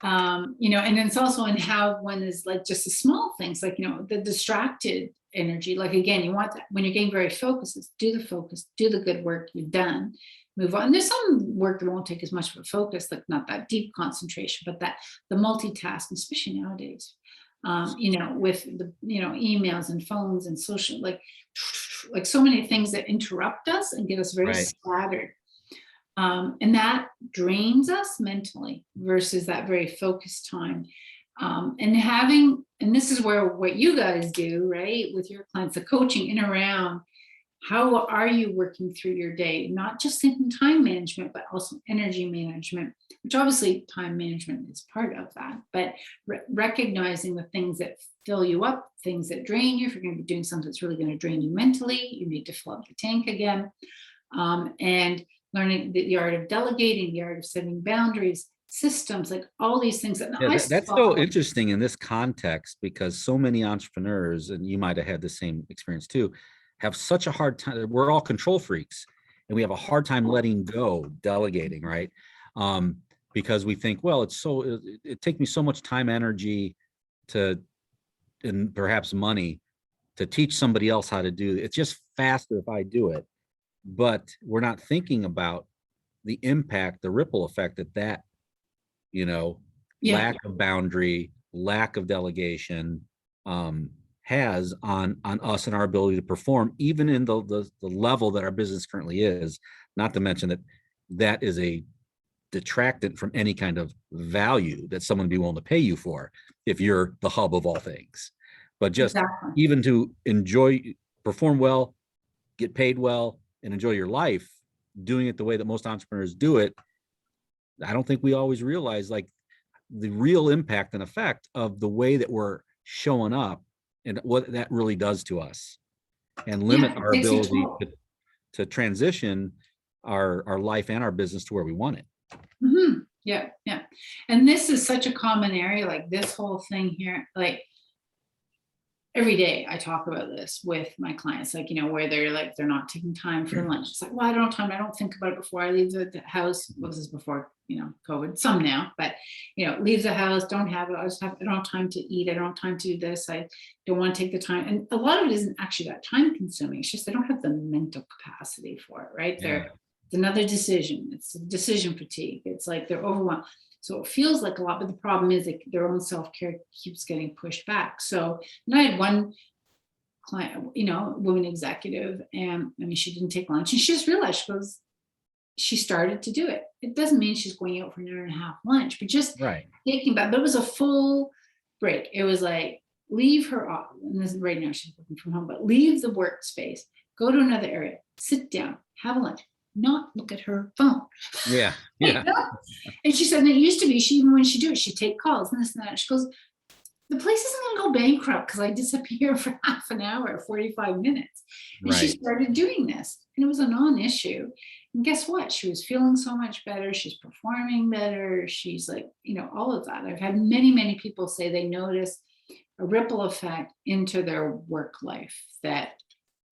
and it's also in how one is, like, just the small things, like, the distracted energy. Like, again, you want that when you're getting very focused, is do the focus, do the good work you've done, move on. And there's some work that won't take as much of a focus, like not that deep concentration, but that the multitasking, especially nowadays, with the, emails and phones and social, like so many things that interrupt us and get us very Right. scattered. And that drains us mentally versus that very focused time. And this is where what you guys do, right, with your clients, the coaching in around how are you working through your day, not just in time management, but also energy management, which obviously time management is part of that, but recognizing the things that fill you up, things that drain you. If you're going to be doing something that's really going to drain you mentally, you need to fill up the tank again. And learning the art of delegating, the art of setting boundaries, systems, like all these things that Yeah, I that's so saw. interesting in this context because so many entrepreneurs, and you might have had the same experience too, have such a hard time. We're all control freaks, and we have a hard time letting go, delegating, right? Because we think, well, it takes me so much time, energy to, and perhaps money to teach somebody else how to do it. It's just faster if I do it. But we're not thinking about the impact, the ripple effect that you know, Yeah, lack of boundary, lack of delegation has on us and our ability to perform, even in the level that our business currently is. Not to mention that is a detractant from any kind of value that someone would be willing to pay you for if you're the hub of all things. But just exactly. even to enjoy, perform well, get paid well, and enjoy your life, doing it the way that most entrepreneurs do it, I don't think we always realize like the real impact and effect of the way that we're showing up and what that really does to us and limit Yeah, it our takes a ability toll. to transition our life and our business to where we want it. Yeah, yeah. And this is such a common area, like this whole thing here, like every day I talk about this with my clients, like, where they're not taking time for lunch. It's like, well, I don't have time. I don't think about it before I leave the house. Well, this is before, COVID, some now, but, leave the house, don't have it. I don't have time to eat. I don't have time to do this. I don't want to take the time. And a lot of it isn't actually that time consuming. It's just, they don't have the mental capacity for it, right? Yeah. It's another decision. It's decision fatigue. It's like they're overwhelmed. So it feels like a lot, but the problem is that their own self-care keeps getting pushed back. So, and I had one client, woman executive, and I mean, she didn't take lunch, and she just realized she started to do it. It doesn't mean she's going out for an hour and a half lunch, but just Right. taking back. There was a full break. It was like, leave her off. And this is right now she's working from home, but leave the workspace, go to another area, sit down, have a lunch, not look at her phone. Yeah. Yeah. And she said, and it used to be, even when she do it, she'd take calls and this and that. She goes, the place isn't going to go bankrupt because I disappear for half an hour, 45 minutes. And she Right. started doing this, and it was a non-issue. And guess what? She was feeling so much better. She's performing better. She's like, all of that. I've had many, many people say they notice a ripple effect into their work life, that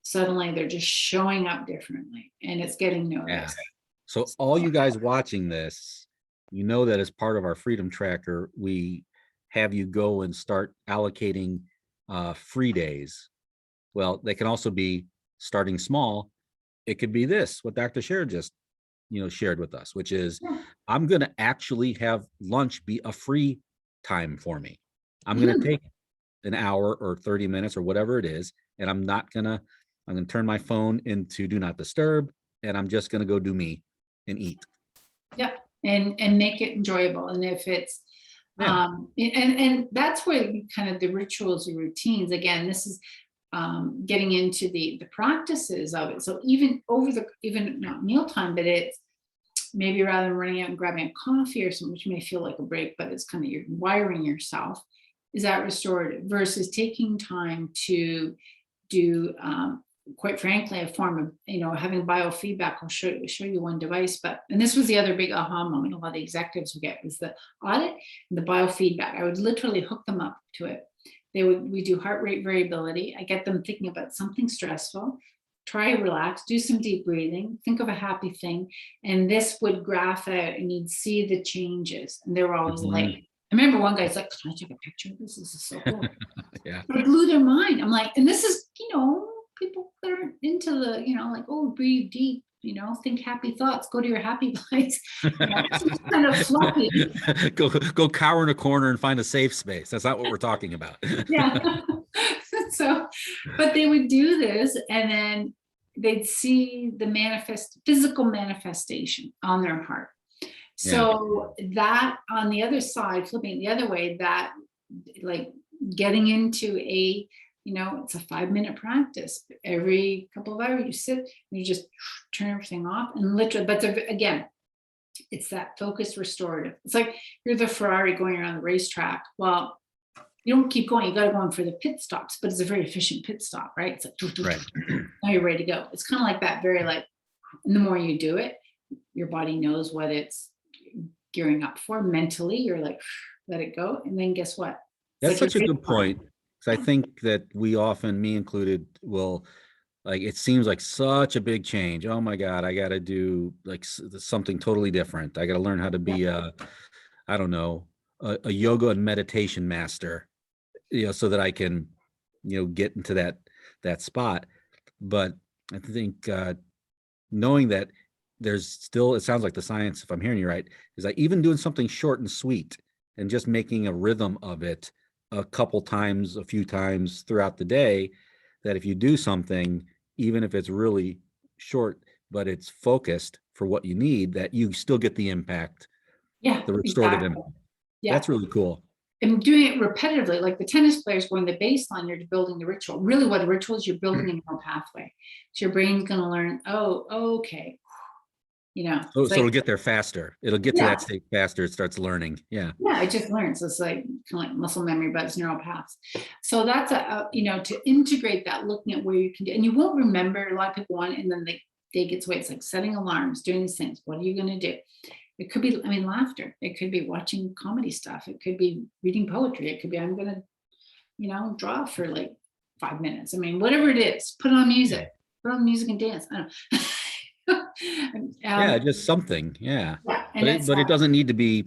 suddenly they're just showing up differently and it's getting Yeah. noticed. So all you guys watching this, you know that as part of our Freedom Tracker, we have you go and start allocating free days. Well, they can also be starting small. It could be this, what Dr. Sher just, shared with us, which is Yeah. I'm going to actually have lunch be a free time for me. I'm going to Mhm. take an hour or 30 minutes or whatever it is, and I'm going to turn my phone into do not disturb, and I'm just going to go do me and eat. Yep. And make it enjoyable. And if it's, Yeah. and that's where kind of the rituals and routines, again, this is getting into the practices of it. So even even not mealtime, but it's maybe rather than running out and grabbing a coffee or something, which may feel like a break, but it's kind of you're wiring yourself, is that restorative versus taking time to do, quite frankly, a form of, having biofeedback. I'll show you one device, and this was the other big aha moment a lot of the executives would get, was the audit and the biofeedback. I would literally hook them up to it. We do heart rate variability. I get them thinking about something stressful, try to relax, do some deep breathing, think of a happy thing. And this would graph out and you'd see the changes. And they were always like, I remember one guy's like, can I take a picture of this? This is so cool. Yeah. It blew their mind. I'm like, and this is, people that are into the, like, oh, breathe deep, think happy thoughts, go to your happy place. It's kind of fluffy. Go cower in a corner and find a safe space. That's not what we're talking about. Yeah. So, but they would do this and then they'd see the physical manifestation on their heart. So that on the other side, flipping it the other way, that like getting into it's a 5-minute practice. Every couple of hours you sit and you just turn everything off and literally, but again, it's that focused restorative. It's like you're the Ferrari going around the racetrack. Well, you don't keep going. You got to go in for the pit stops, but it's a very efficient pit stop, right? It's like, Right. Now you're ready to go. It's kind of like that, and the more you do it, your body knows what it's gearing up for mentally. You're like, let it go. And then guess what? That's such a good point. Because I think that we often, me included, will it seems like such a big change. Oh my God, I got to do something totally different. I got to learn how to be I don't know, a yoga and meditation master, so that I can, get into that spot. But I think knowing that there's still, it sounds like the science, if I'm hearing you right, is that even doing something short and sweet and just making a rhythm of it a few times throughout the day, that if you do something, even if it's really short, but it's focused for what you need, that you still get the impact, Yeah, the restorative exactly. impact. Yeah. That's really cool. And doing it repetitively, like the tennis players going the baseline, you're building the ritual. Really what the ritual is, you're building a neural pathway. So your brain's going to learn, oh, okay. So it'll get there faster. It'll get to Yeah. that state faster. It starts learning. Yeah. Yeah, it just learns. So it's like kind of like muscle memory, but it's neural paths. So that's to integrate that, looking at where you can do, and you won't remember. A lot of people want, and then the day gets away. It's like setting alarms, doing these things. What are you going to do? It could be, laughter. It could be watching comedy stuff. It could be reading poetry. It could be, I'm going to, draw for like 5 minutes. Whatever it is, put on music, and dance. I don't know. Yeah, just something. Yeah. Yeah, But it doesn't need to be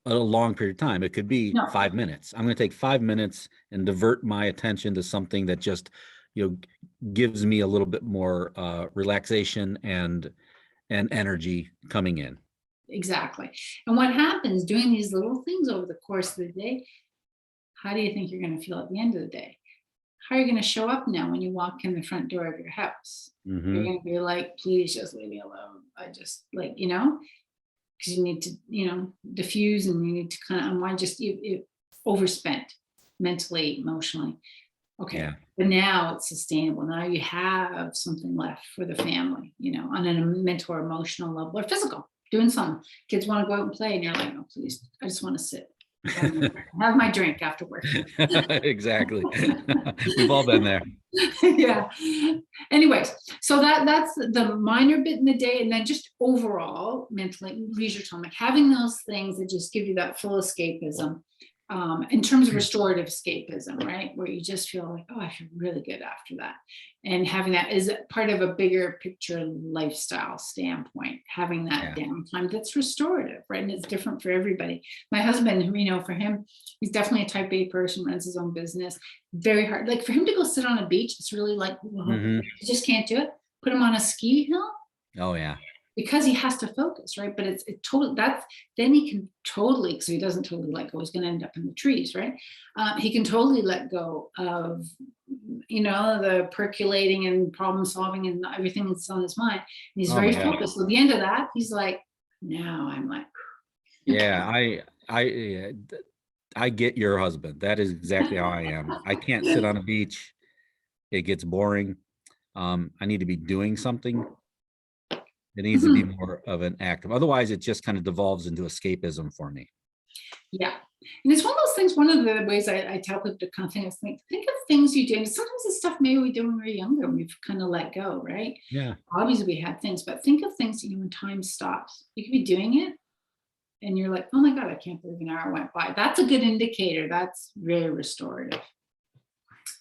a long period of time. It could be no, 5 minutes. I'm going to take 5 minutes and divert my attention to something that just, gives me a little bit more relaxation and energy coming in. exactly. And what happens doing these little things over the course of the day? How do you think you're going to feel at the end of the day? How are you going to show up now when you walk in the front door of your house? Mm-hmm. You're going to be like, please just leave me alone. I just because you need to, diffuse, and you need to kind of unwind. Just you overspent mentally, emotionally. Okay. Yeah. But now it's sustainable. Now you have something left for the family, on a mental or emotional level or physical, doing something. Kids want to go out and play, and you're like, oh, please, I just want to sit. Have my drink after work. Exactly. We've all been there. Yeah. Anyways, so that's the minor bit in the day, and then just overall mentally leisure time, like having those things that just give you that full escapism, in terms of restorative escapism, right? Where you just feel like, oh, I feel really good after that. And having that is part of a bigger picture lifestyle standpoint, having that downtime that's restorative, right? And it's different for everybody. My husband, for him, he's definitely a type A person, runs his own business. Very hard. Like for him to go sit on a beach, it's really like, you just can't do it. Put him on a ski hill. Oh yeah. Because he has to focus, right? But it's totally, then he can totally, so he doesn't totally let go, he's going to end up in the trees, right? He can totally let go of, the percolating and problem solving and everything that's on his mind. And he's very focused. So at the end of that, he's like, now I'm like, yeah, I get your husband. That is exactly how I am. I can't sit on a beach. It gets boring. I need to be doing something. It needs to be more of an active. Otherwise, it just kind of devolves into escapism for me. Yeah. And it's one of those things, one of the ways I tell people to kind of think of things you did. And sometimes it's stuff maybe we did when we were younger and we've kind of let go, right? Yeah. Obviously we had things, but think of things that when time stops, you could be doing it and you're like, oh my God, I can't believe an hour went by. That's a good indicator. That's very restorative.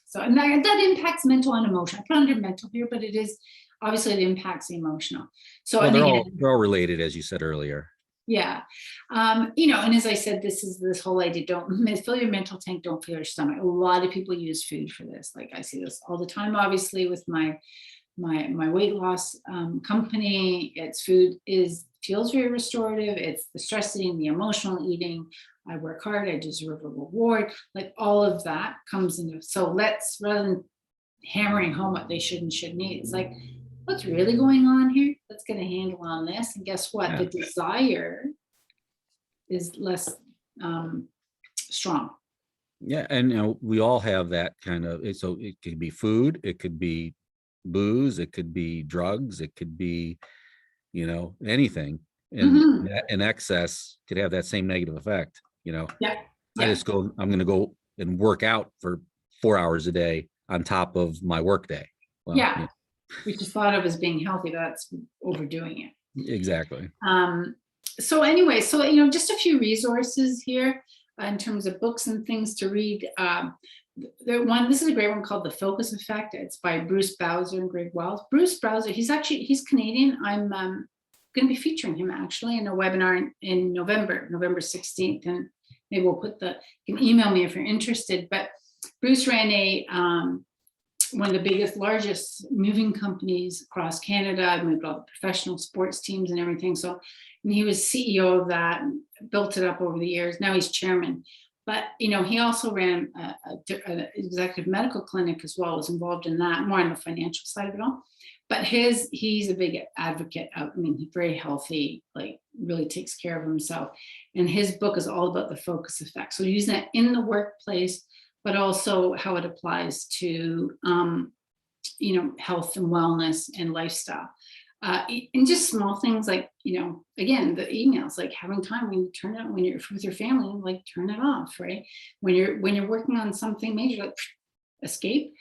So, and that impacts mental and emotional. I put under mental here, but it is, obviously it impacts the emotional. So well, they're all related, as you said earlier. Yeah. And as I said, this whole idea, don't fill your mental tank, don't fill your stomach. A lot of people use food for this. Like I see this all the time, obviously with my weight loss company. It's food feels very restorative. It's the stress eating, the emotional eating. I work hard, I deserve a reward. Like all of that comes into, so rather than hammering home what they should and shouldn't eat, it's like, what's really going on here? Let's get a handle on this. And guess what? Yeah. The desire is less strong. Yeah. And, we all have that kind of, so it could be food, it could be booze, it could be drugs, it could be, anything. And in excess could have that same negative effect, Yeah. I'm going to go and work out for 4 hours a day on top of my work day. Well, yeah. Which is thought of as being healthy, but that's overdoing it. Exactly. So anyway, just a few resources here in terms of books and things to read. This is a great one called The Focus Effect. It's by Bruce Bowser and Greg Wells. Bruce Bowser, he's Canadian. I'm going to be featuring him actually in a webinar in November 16th. And maybe we'll you can email me if you're interested. But Bruce ran one of the biggest, largest moving companies across Canada, moved all the professional sports teams and everything. So, and he was CEO of that, and built it up over the years. Now he's chairman. But, he also ran an executive medical clinic as well, was involved in that, more on the financial side of it all. But he's a big advocate of, he's very healthy, like really takes care of himself. And his book is all about the focus effect. So using that in the workplace, but also how it applies to, health and wellness and lifestyle. And just small things like, again, the emails, like having time when you turn it on, when you're with your family, like turn it off, right? When you're working on something major, like escape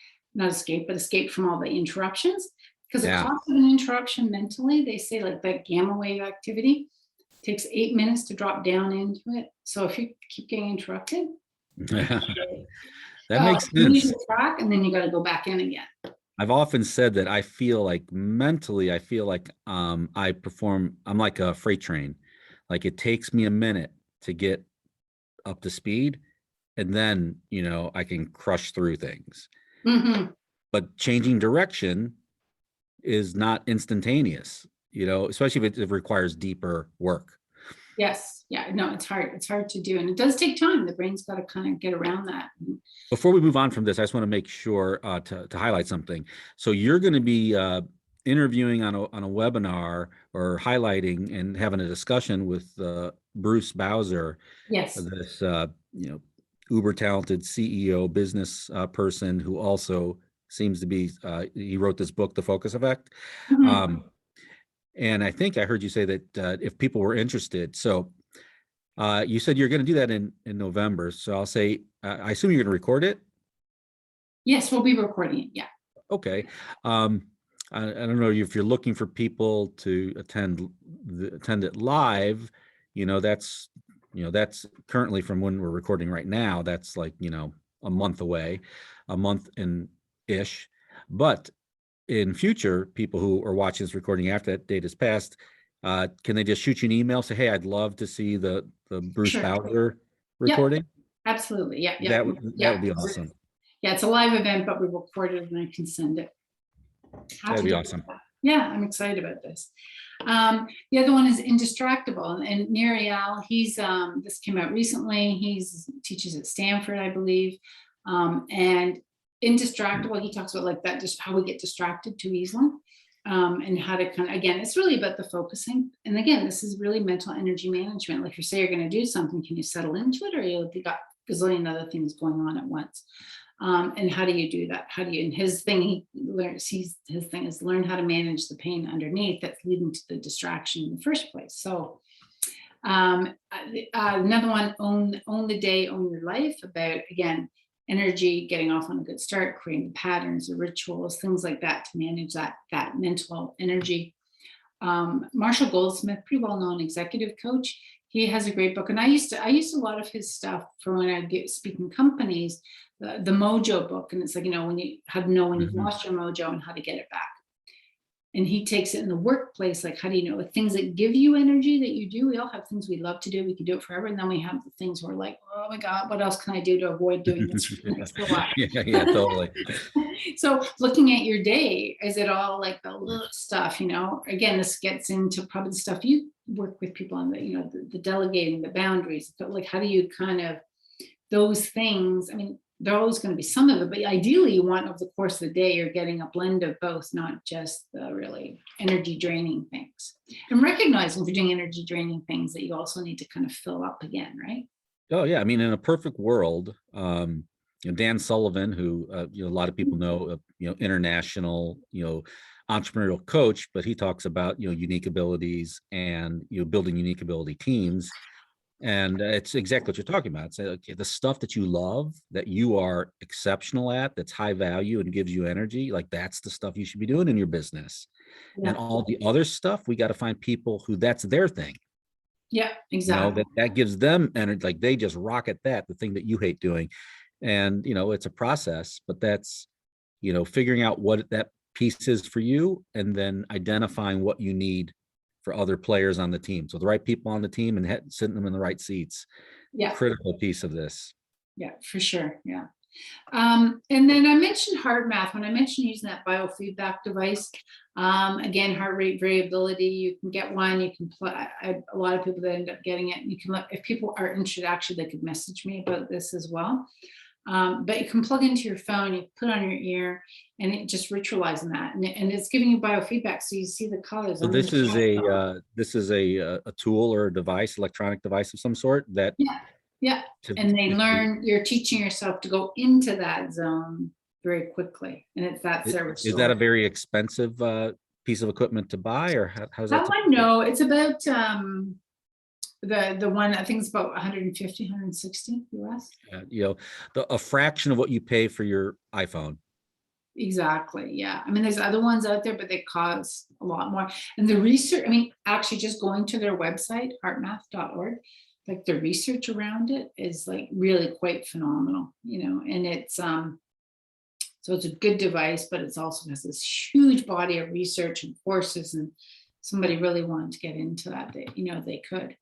from all the interruptions. Because the cost of an interruption mentally, they say like that gamma wave activity takes 8 minutes to drop down into it. So if you keep getting interrupted, that makes sense. You lose your track and then you got to go back in again. I've often said that I feel like mentally, I'm like a freight train. Like it takes me a minute to get up to speed and then, I can crush through things. But changing direction is not instantaneous, especially if it requires deeper work. Yes. Yeah. No, it's hard. It's hard to do. And it does take time. The brain's got to kind of get around that. Before we move on from this, I just want to make sure to highlight something. So you're going to be interviewing on a webinar or highlighting and having a discussion with Bruce Bowser. Yes. This, uber talented CEO business person who also seems to be, he wrote this book, The Focus Effect. And I think I heard you say that if people were interested, so You said you're going to do that in November. So I'll say, I assume you're going to record it. Yes, we'll be recording it. Yeah. Okay. I don't know if you're looking for people to attend it live, that's, that's currently from when we're recording right now, that's like, a month away, a month and ish. But in future, people who are watching this recording after that date has passed, can they just shoot you an email, say, hey, I'd love to see the Bruce Sure. Bowser Yep. recording? Absolutely. Yeah. Yeah. That would be awesome. Yeah. It's a live event, but we record it and I can send it. That'd be awesome. Yeah, I'm excited about this. The other one is Indistractable, and Nerial, he's this came out recently. He's teaches at Stanford, I believe. And Indistractable, he talks about like that, just how we get distracted too easily. And how to kind of, again, it's really about the focusing. And again, this is really mental energy management. Like you say, you're going to do something, can you settle into it, or you got a gazillion other things going on at once? And how do you do that? How do you, and his thing, his thing is learn how to manage the pain underneath that's leading to the distraction in the first place. So another one, own the day, own your life, about, again, energy, getting off on a good start, creating patterns or rituals, things like that to manage that mental energy. Marshall Goldsmith, pretty well-known executive coach. He has a great book, and I used a lot of his stuff for when I get speaking companies, the Mojo book, and it's like, when you how to know when you've lost your mojo and how to get it back. And he takes it in the workplace, like, how do you know the things that give you energy that you do? We all have things we love to do, we can do it forever, and then we have the things where like, oh my God, what else can I do to avoid doing this for the next while? Yeah, totally. So looking at your day, is it all like the little stuff, again, this gets into probably the stuff you work with people on, the delegating, the boundaries, but like, how do you kind of, those things, I mean, there are always going to be some of it, but ideally you want over the course of the day, you're getting a blend of both, not just the really energy draining things. And recognizing if you're doing energy draining things that you also need to kind of fill up again, right? Oh yeah, I mean, in a perfect world, Dan Sullivan, who a lot of people know, international, entrepreneurial coach, but he talks about unique abilities and building unique ability teams. And it's exactly what you're talking about. It's okay, the stuff that you love, that you are exceptional at, that's high value and gives you energy, like that's the stuff you should be doing in your business. Yeah. And all the other stuff, we got to find people who that's their thing. Yeah, exactly. That gives them energy, like they just rock at that, the thing that you hate doing. And it's a process, but that's figuring out what that piece is for you, and then identifying what you need for other players on the team. So the right people on the team and sitting them in the right seats. Yeah. Critical piece of this. Yeah, for sure. Yeah. And then I mentioned heart math. When I mentioned using that biofeedback device, again, heart rate variability, you can get one, you can a lot of people that end up getting it. You can, if people are interested, actually, they could message me about this as well. But you can plug into your phone, you put on your ear, and it just ritualizing that, and it's giving you biofeedback, so you see the colors. So this is a tool or a device, electronic device of some sort that. Yeah. And they learn, you're teaching yourself to go into that zone very quickly, and it's that service. Is that a very expensive piece of equipment to buy, or how's that? I know it's about the one, I think it's about 150, 160 US. A fraction of what you pay for your iPhone. Exactly. Yeah. I mean, there's other ones out there, but they cost a lot more. And the research, I mean, actually just going to their website, heartmath.org, like the research around it is like really quite phenomenal, and it's, so it's a good device, but it's also has this huge body of research and courses, and somebody really wanted to get into that, they could.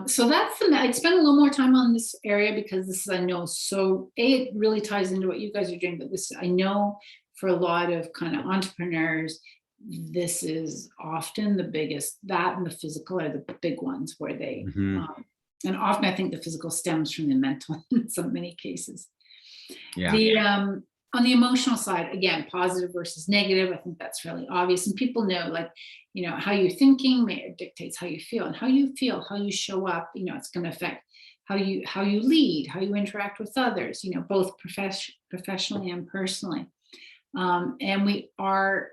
So that's I'd spend a little more time on this area because this is, I know, so it really ties into what you guys are doing, but this, I know for a lot of kind of entrepreneurs, this is often the biggest, that and the physical are the big ones where they, and often I think the physical stems from the mental in so many cases. Yeah. On the emotional side, again, positive versus negative, I think that's really obvious. And people know, like, how you're thinking dictates how you feel, and how you feel, how you show up, it's going to affect how you lead, how you interact with others, both professionally and personally. And we are,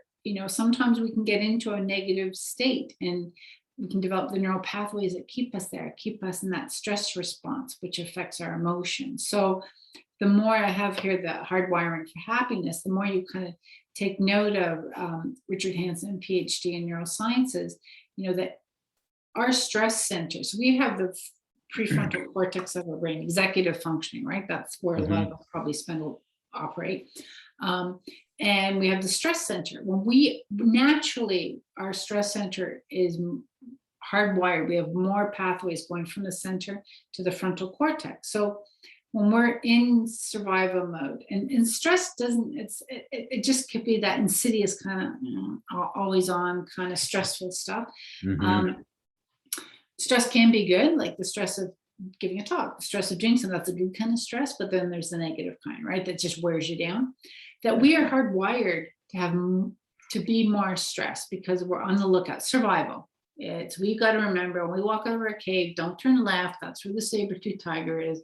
sometimes we can get into a negative state, and we can develop the neural pathways that keep us there, keep us in that stress response, which affects our emotions. So the more I have here, the hardwiring for happiness, the more you kind of take note of Richard Hanson, PhD in neurosciences, that our stress centers, we have the prefrontal cortex of our brain, executive functioning, right? That's where a lot of us probably operate. And we have the stress center. When we naturally, our stress center is hardwired. We have more pathways going from the center to the frontal cortex. So when we're in survival mode, and stress it just could be that insidious kind of always on kind of stressful stuff. Stress can be good, like the stress of giving a talk, the stress of doing something, that's a good kind of stress, but then there's the negative kind, right? That just wears you down. That we are hardwired to be more stressed because we're on the lookout, survival. We got to remember when we walk out of our cave, don't turn left. That's where the saber-tooth tiger is.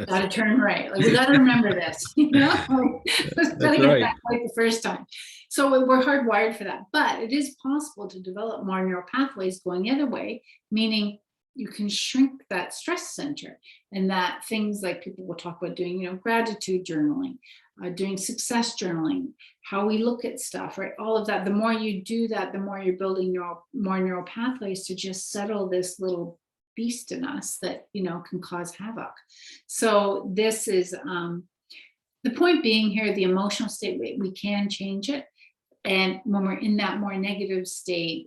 Got to turn right. Like, we got to remember this, got to get that right the first time. So we're hardwired for that, but it is possible to develop more neural pathways going the other way, meaning you can shrink that stress center, and that things like people will talk about doing, gratitude journaling, doing success journaling, how we look at stuff, right? All of that. The more you do that, the more you're building more neural pathways to just settle this little beast in us that, can cause havoc. So this is the point being here, the emotional state, we can change it. And when we're in that more negative state,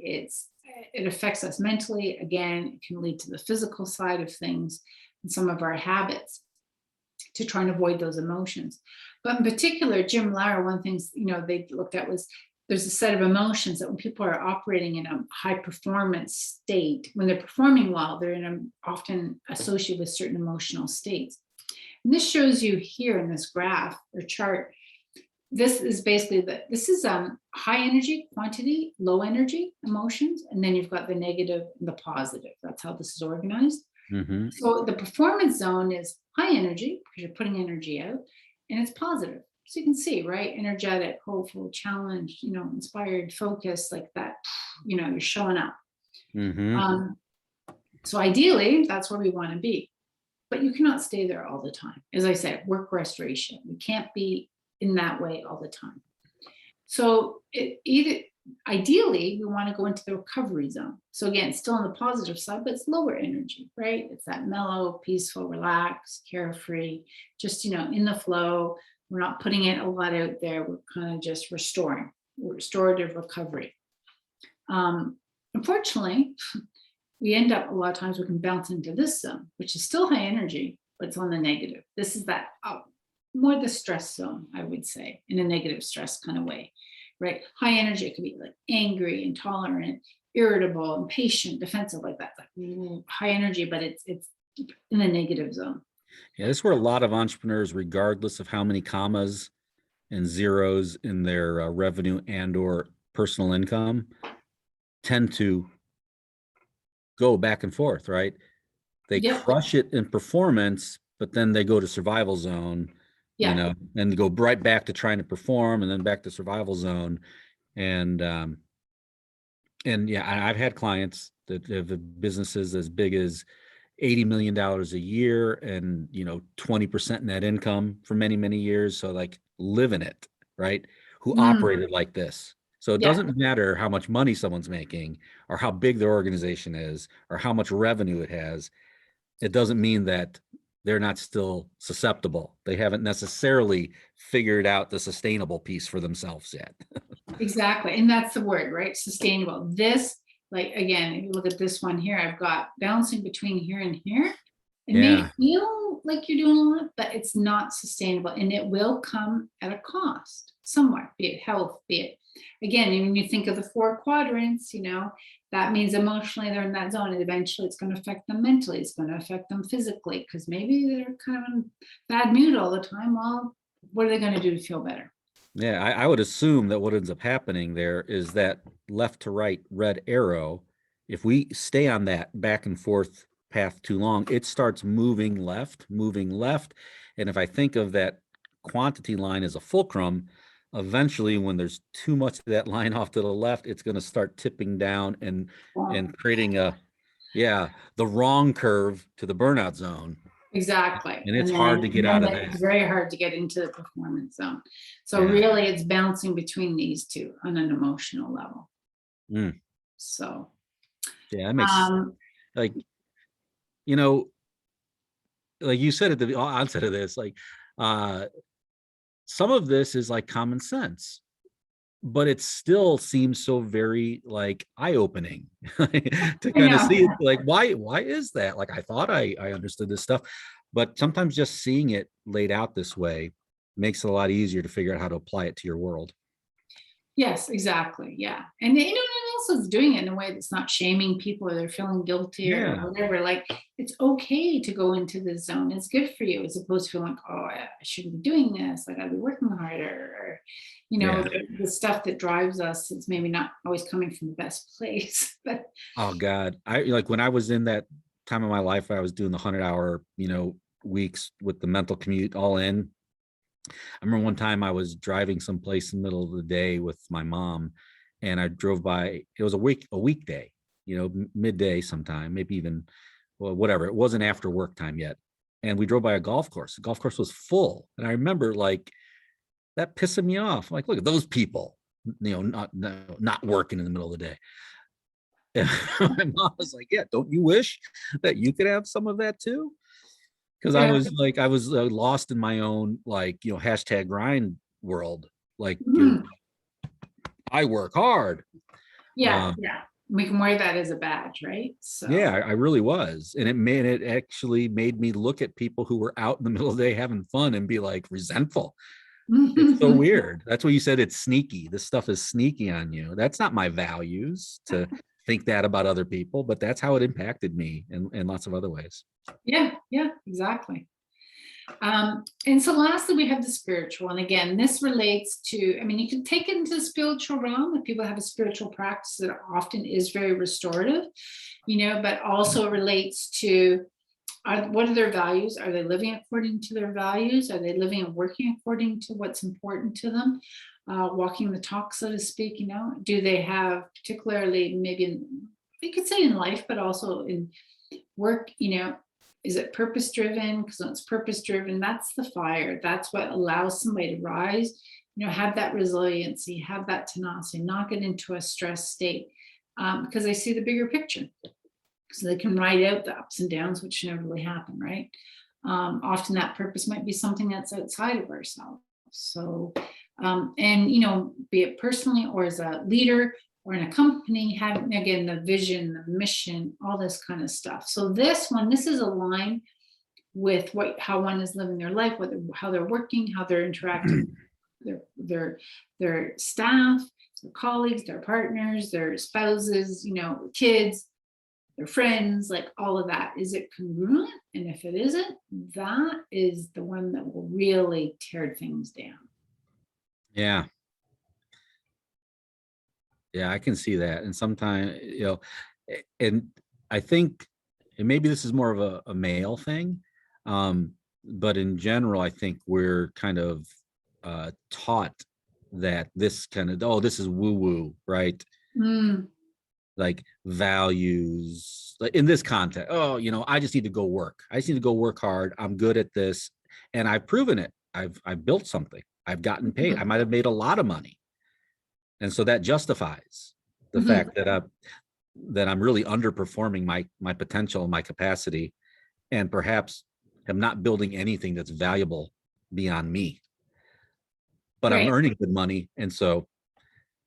it affects us mentally. Again, it can lead to the physical side of things and some of our habits to try and avoid those emotions. But in particular, Jim Lauer, one of the things, they looked at was there's a set of emotions that when people are operating in a high performance state, when they're performing well, they're often associated with certain emotional states. And this shows you here in this graph or chart. This is basically high energy, quantity, low energy emotions, and then you've got the negative and the positive. That's how this is organized. So the performance zone is high energy because you're putting energy out, and it's positive. So you can see, right? Energetic, hopeful, challenged, inspired, focused, like that. You're showing up. So ideally, that's where we want to be, but you cannot stay there all the time. As I said, work restoration. We can't be in that way all the time. So ideally, we want to go into the recovery zone. So again, still on the positive side, but it's lower energy, right? It's that mellow, peaceful, relaxed, carefree, just, in the flow. We're not putting it a lot out there. We're kind of just restorative recovery. Unfortunately, we end up a lot of times we can bounce into this zone, which is still high energy, but it's on the negative. This is that more the stress zone, I would say, in a negative stress kind of way, right? High energy, it could be like angry, intolerant, irritable, impatient, defensive, like that. Like high energy, but it's in the negative zone. Yeah, this is where a lot of entrepreneurs, regardless of how many commas and zeros in their revenue and or personal income, tend to go back and forth, right? They crush it in performance, but then they go to survival zone, and go right back to trying to perform, and then back to survival zone. And yeah, I've had clients that have businesses as big as $80 million a year and 20% net income for many, many years. So like living it, right? Who operated like this. So it doesn't matter how much money someone's making or how big their organization is or how much revenue it has. It doesn't mean that they're not still susceptible. They haven't necessarily figured out the sustainable piece for themselves yet. Exactly. And that's the word, right? Sustainable. This, like, again, if you look at this one here, I've got bouncing between here and here. It may feel like you're doing a lot, but it's not sustainable, and it will come at a cost somewhere, be it health, be it, again, when you think of the 4 quadrants, that means emotionally they're in that zone, and eventually it's going to affect them mentally. It's going to affect them physically because maybe they're kind of in bad mood all the time. Well, what are they going to do to feel better? Yeah, I would assume that what ends up happening there is that left to right red arrow, if we stay on that back and forth path too long, it starts moving left. And if I think of that quantity line as a fulcrum, eventually when there's too much of that line off to the left, it's going to start tipping down Well, and creating a, yeah, the wrong curve to the burnout zone. exactly. And it's hard to get out of It's that. very hard to get into the performance zone. So Yeah. really it's bouncing between these two on an emotional level. Mm. So, Yeah, that makes, um, like, you know, like you said at the onset of this, like, uh, some of this is like common sense, but it still seems so very like eye-opening to I kind of know. see it, like, why is that? Like, I thought I understood this stuff, but sometimes just seeing it laid out this way makes it a lot easier to figure out how to apply it to your world. Yes, exactly. Yeah. And and also it's doing it in a way that's not shaming people or they're feeling guilty or Yeah, whatever. Like it's okay to go into the zone. It's good for you as opposed to feeling like, oh, I shouldn't be doing this. Like I'd be working harder or, yeah. the stuff that drives us is maybe not always coming from the best place. But Oh God, I like when I was in that time of my life, I was doing the 100-hour, weeks with the mental commute all in. I remember one time I was driving someplace in the middle of the day with my mom, and I drove by. It was a weekday, midday sometime, maybe even, well, whatever. It wasn't after work time yet, and we drove by a golf course. The golf course was full, and I remember like that pissing me off. Like, look at those people, not working in the middle of the day. And my mom was like, "Yeah, don't you wish that you could have some of that too?" Because I yeah, was like, I was lost in my own, like, hashtag grind world. Like, mhm, I work hard. yeah, Uh, yeah. We can wear that as a badge, right? yeah, So I really was, and it actually made me look at people who were out in the middle of the day having fun and be like resentful. It's so weird. That's what you said. It's sneaky. This stuff is sneaky on you. That's not my values to think that about other people, but that's how it impacted me in lots of other ways. yeah, yeah, exactly. And so lastly, we have the spiritual. And again, this relates to, I mean, you can take it into the spiritual realm if people have a spiritual practice that often is very restorative, but also relates to what are their values? Are they living according to their values? Are they living and working according to what's important to them? Walking the talk, so to speak, do they have particularly maybe you could say in life, but also in work, is it purpose driven? Because when it's purpose driven, that's the fire. That's what allows somebody to rise, have that resiliency, have that tenacity, not get into a stress state because they see the bigger picture. So they can ride out the ups and downs, which never really happen, right? Often that purpose might be something that's outside of ourselves. So, and be it personally or as a leader or in a company, having again the vision, the mission, all this kind of stuff. So this is aligned with how one is living their life, how they're working, how they're interacting with their staff, their colleagues, their partners, their spouses, kids, their friends, like all of that. Is it congruent? And if it isn't, that is the one that will really tear things down. Yeah. Yeah, I can see that. And sometimes, and I think, and maybe this is more of a male thing, but in general, I think we're kind of taught that this kind of, oh, this is woo woo, right? Mm, Like values, like in this context, oh, I just need to go work. I just need to go work hard. I'm good at this, and I've proven it. I've built something. I've gotten paid. I mhm, might have made a lot of money, and so that justifies the mhm. fact that I'm really underperforming my potential and my capacity, and perhaps am not building anything that's valuable beyond me. But I'm Right. earning good money, and so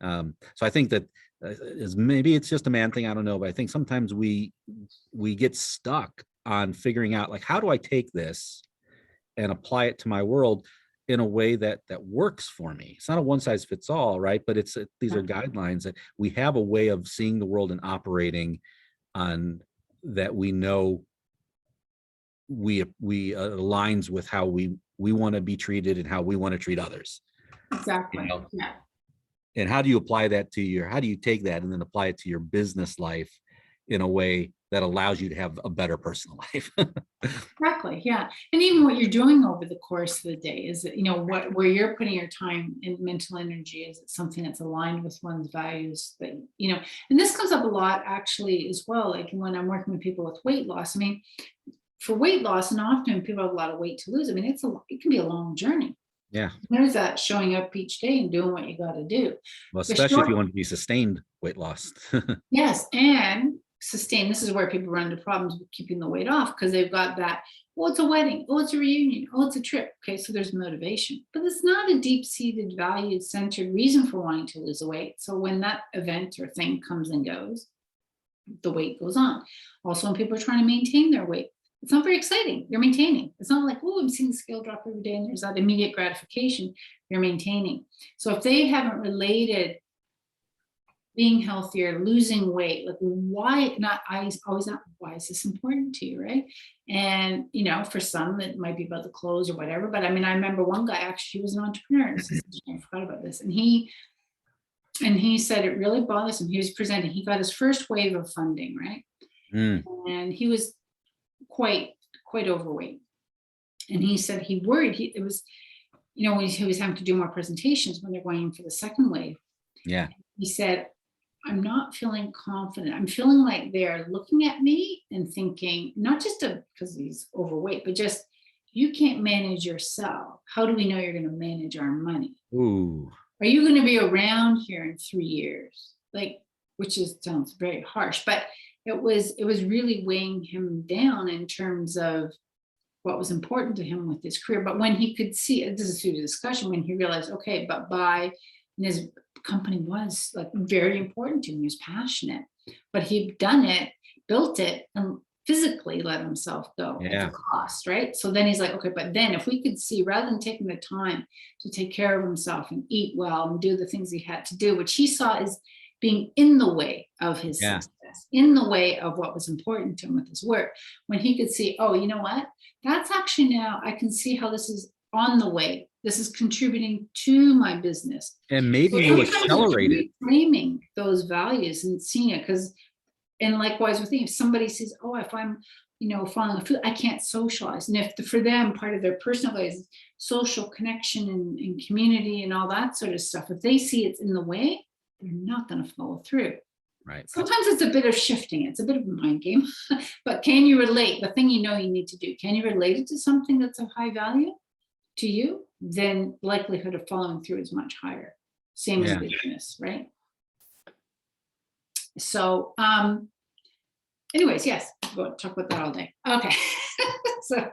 I think that is, maybe it's just a man thing. I don't know, but I think sometimes we get stuck on figuring out, like, how do I take this and apply it to my world in a way that works for me. It's not a one size fits all, right? But these are guidelines that we have a way of seeing the world and operating on, that we know we aligns with how we want to be treated and how we want to treat others. You Exactly. know, Yeah. and how do you apply that how do you take that and then apply it to your business life in a way that allows you to have a better personal life. Exactly, yeah. And even what you're doing over the course of the day, is it, where you're putting your time and mental energy, is it something that's aligned with one's values that, and this comes up a lot actually as well, like when I'm working with people with weight loss. I mean, for weight loss, and often people have a lot of weight to lose. I mean, it can be a long journey. Yeah. There's that showing up each day and doing what you got to do. Well, The especially if short you want to be sustained weight loss. Yes, and sustain. This is where people run into problems with keeping the weight off, because they've got that, oh, it's a wedding, oh, it's a reunion, oh, it's a trip. Okay, so there's motivation, but it's not a deep-seated, value-centered reason for wanting to lose weight. So when that event or thing comes and goes, the weight goes on. Also, when people are trying to maintain their weight, it's not very exciting. You're maintaining. It's not like, oh, I'm seeing the scale drop every day and there's that immediate gratification. You're maintaining. So if they haven't related being healthier, losing weight, like why not, I always not, why is this important to you, right? And for some it might be about the clothes or whatever, but I mean, I remember one guy, actually, he was an entrepreneur. I forgot about this. And he said it really bothers him. He was presenting, he got his first wave of funding, right? Mm, And he was quite overweight. And he said he worried, it was, when he was having to do more presentations when they're going in for the second wave. yeah. He said, I'm not feeling confident. I'm feeling like they're looking at me and thinking, not just because he's overweight, but just, you can't manage yourself. How do we know you're going to manage our money? Ooh. Are you going to be around here in 3 years? Like, sounds very harsh, but it was really weighing him down in terms of what was important to him with his career. But when he could see, this is through the discussion, when he realized, okay, but and his company was like very important to him, he was passionate, but he'd done it, built it, and physically let himself go at the cost, right? So then he's like, okay, but then if we could see, rather than taking the time to take care of himself and eat well and do the things he had to do, which he saw as being in the way of his success, in the way of what was important to him with his work, when he could see, oh, you know what? That's actually, now I can see how this is on the way. This is contributing to my business. And maybe you accelerate it. Reframing those values and seeing it, and likewise with me, if somebody says, oh, if I'm, following food, I can't socialize. And if for them, part of their personal life is social connection and community and all that sort of stuff, if they see it's in the way, they're not going to follow through. Right. Sometimes it's a bit of shifting. It's a bit of a mind game, but can you relate the thing you need to do? Can you relate it to something that's of high value to you? Then likelihood of following through is much higher. Same as business, right? So, anyways, yes, we'll talk about that all day. Okay. So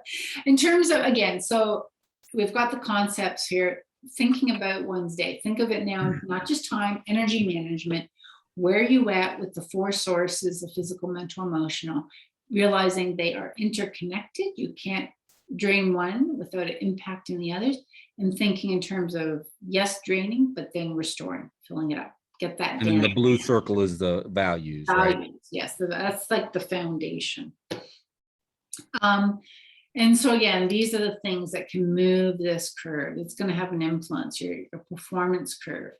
in terms of, again, so we've got the concepts here, thinking about one's day. Think of it now, not just time, energy management. Where are you at with the 4 sources of physical, mental, emotional, realizing they are interconnected. You can't drain one without it impacting the others, and thinking in terms of, yes, draining, but then restoring, filling it up. Get that down. And the blue circle is the values, right? Yes, that's like the foundation. And so again, these are the things that can move this curve. It's going to have an influence, your performance curve.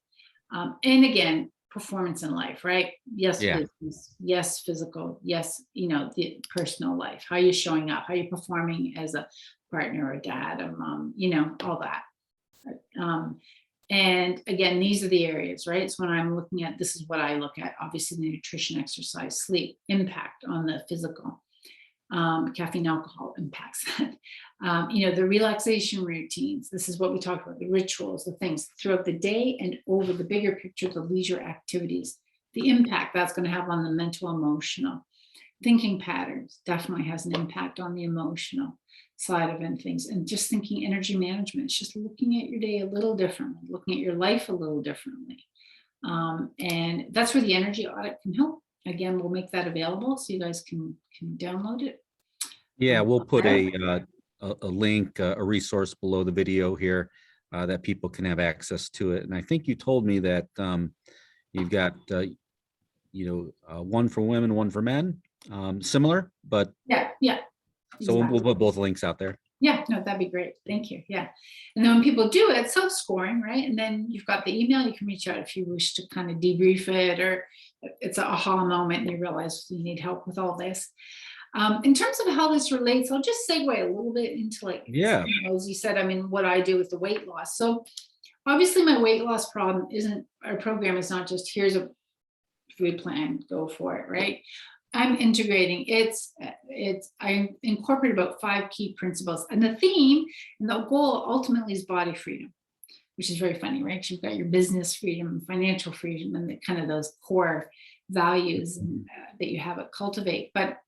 And again, performance in life, right? Yes, business, yes, physical, yes, the personal life. How are you showing up? How are you performing as a partner, or a dad, a mom, all that. And again, these are the areas, right? So when I'm looking at, this is what I look at, obviously the nutrition, exercise, sleep, impact on the physical. Caffeine, alcohol impacts that. The relaxation routines. This is what we talked about, the rituals, the things throughout the day and over the bigger picture, the leisure activities, the impact that's going to have on the mental, emotional. Thinking patterns definitely has an impact on the emotional side of it, things. And just thinking energy management, it's just looking at your day a little differently, looking at your life a little differently. And that's where the energy audit can help. Again, we'll make that available so you guys can download it. Yeah, we'll put a link, a resource below the video here that people can have access to it. And I think you told me that you've got one for women, one for men, similar, but yeah. So exactly. We'll put both links out there. Yeah, no, that'd be great. Thank you. Yeah. And then when people do it, self-scoring, right? And then you've got the email, you can reach out if you wish to kind of debrief it, or it's an aha moment and you realize you need help with all this. In terms of how this relates, I'll just segue a little bit into like, Yeah. as you said, I mean, what I do with the weight loss. So obviously my weight loss problem isn't, our program is not just here's a food plan, go for it, right? I'm integrating, I incorporate about 5 key principles, and the theme and the goal ultimately is body freedom, which is very funny, right? You've got your business freedom, financial freedom, and the kind of those core values that you have at Cultivate. But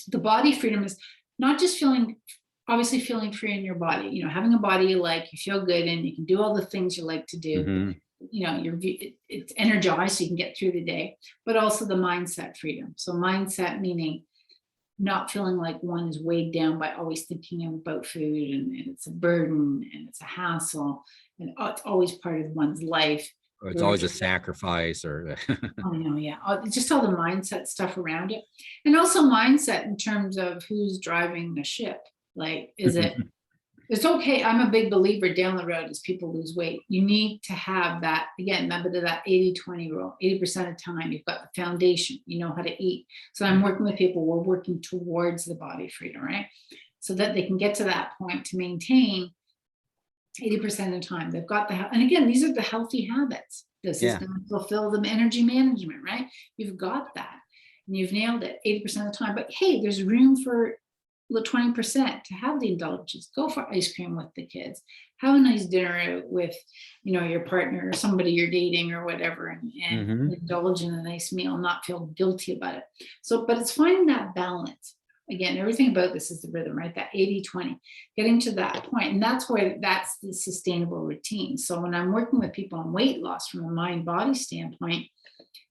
the body freedom is not just obviously feeling free in your body, you know, having a body you like, you feel good in, you can do all the things you like to do. Mhm. You know, it's energized so you can get through the day, but also the mindset freedom. So mindset meaning not feeling like one is weighed down by always thinking about food, and it's a burden and it's a hassle and it's always part of one's life. Or it's always a sacrifice or Oh, no, yeah. Just all the mindset stuff around it. And also mindset in terms of who's driving the ship. Like, it's okay. I'm a big believer down the road as people lose weight. You need to have that, again, remember that 80-20 rule. 80% of time, you've got the foundation, you know how to eat. So I'm working with people, we're working towards the body freedom, right? So that they can get to that point to maintain 80% of the time. They've got and again, these are the healthy habits. This is yeah. going to fulfill the energy management, right? You've got that and you've nailed it 80% of the time. But hey, there's room for the 20% to have the indulgence. Go for ice cream with the kids. Have a nice dinner with, you know, your partner or somebody you're dating or whatever, and Mhm. indulge in a nice meal, not feel guilty about it. So, but it's finding that balance. Again, everything about this is the rhythm, right? That 80-20, getting to that point. And that's the sustainable routine. So when I'm working with people on weight loss from a mind body standpoint,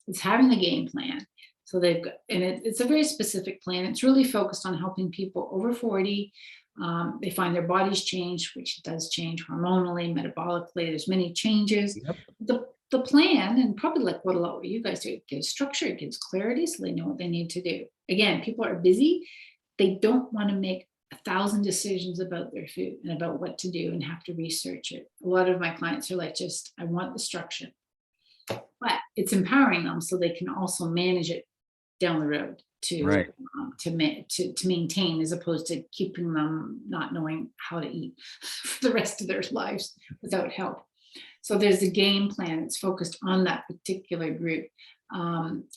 it's having the game plan. So they've got, and it's a very specific plan. It's really focused on helping people over 40. They find their bodies change, which does change hormonally, metabolically. There's many changes. Yep. The plan, and probably like what a lot what you guys do, it gives structure, it gives clarity, so they know what they need to do. Again, people are busy. They don't want to make 1,000 decisions about their food and about what to do and have to research it. A lot of my clients are like, just, I want the structure. But it's empowering them so they can also manage it down the road to Right. to maintain, as opposed to keeping them not knowing how to eat for the rest of their lives without help. So there's a game plan that's focused on that particular group.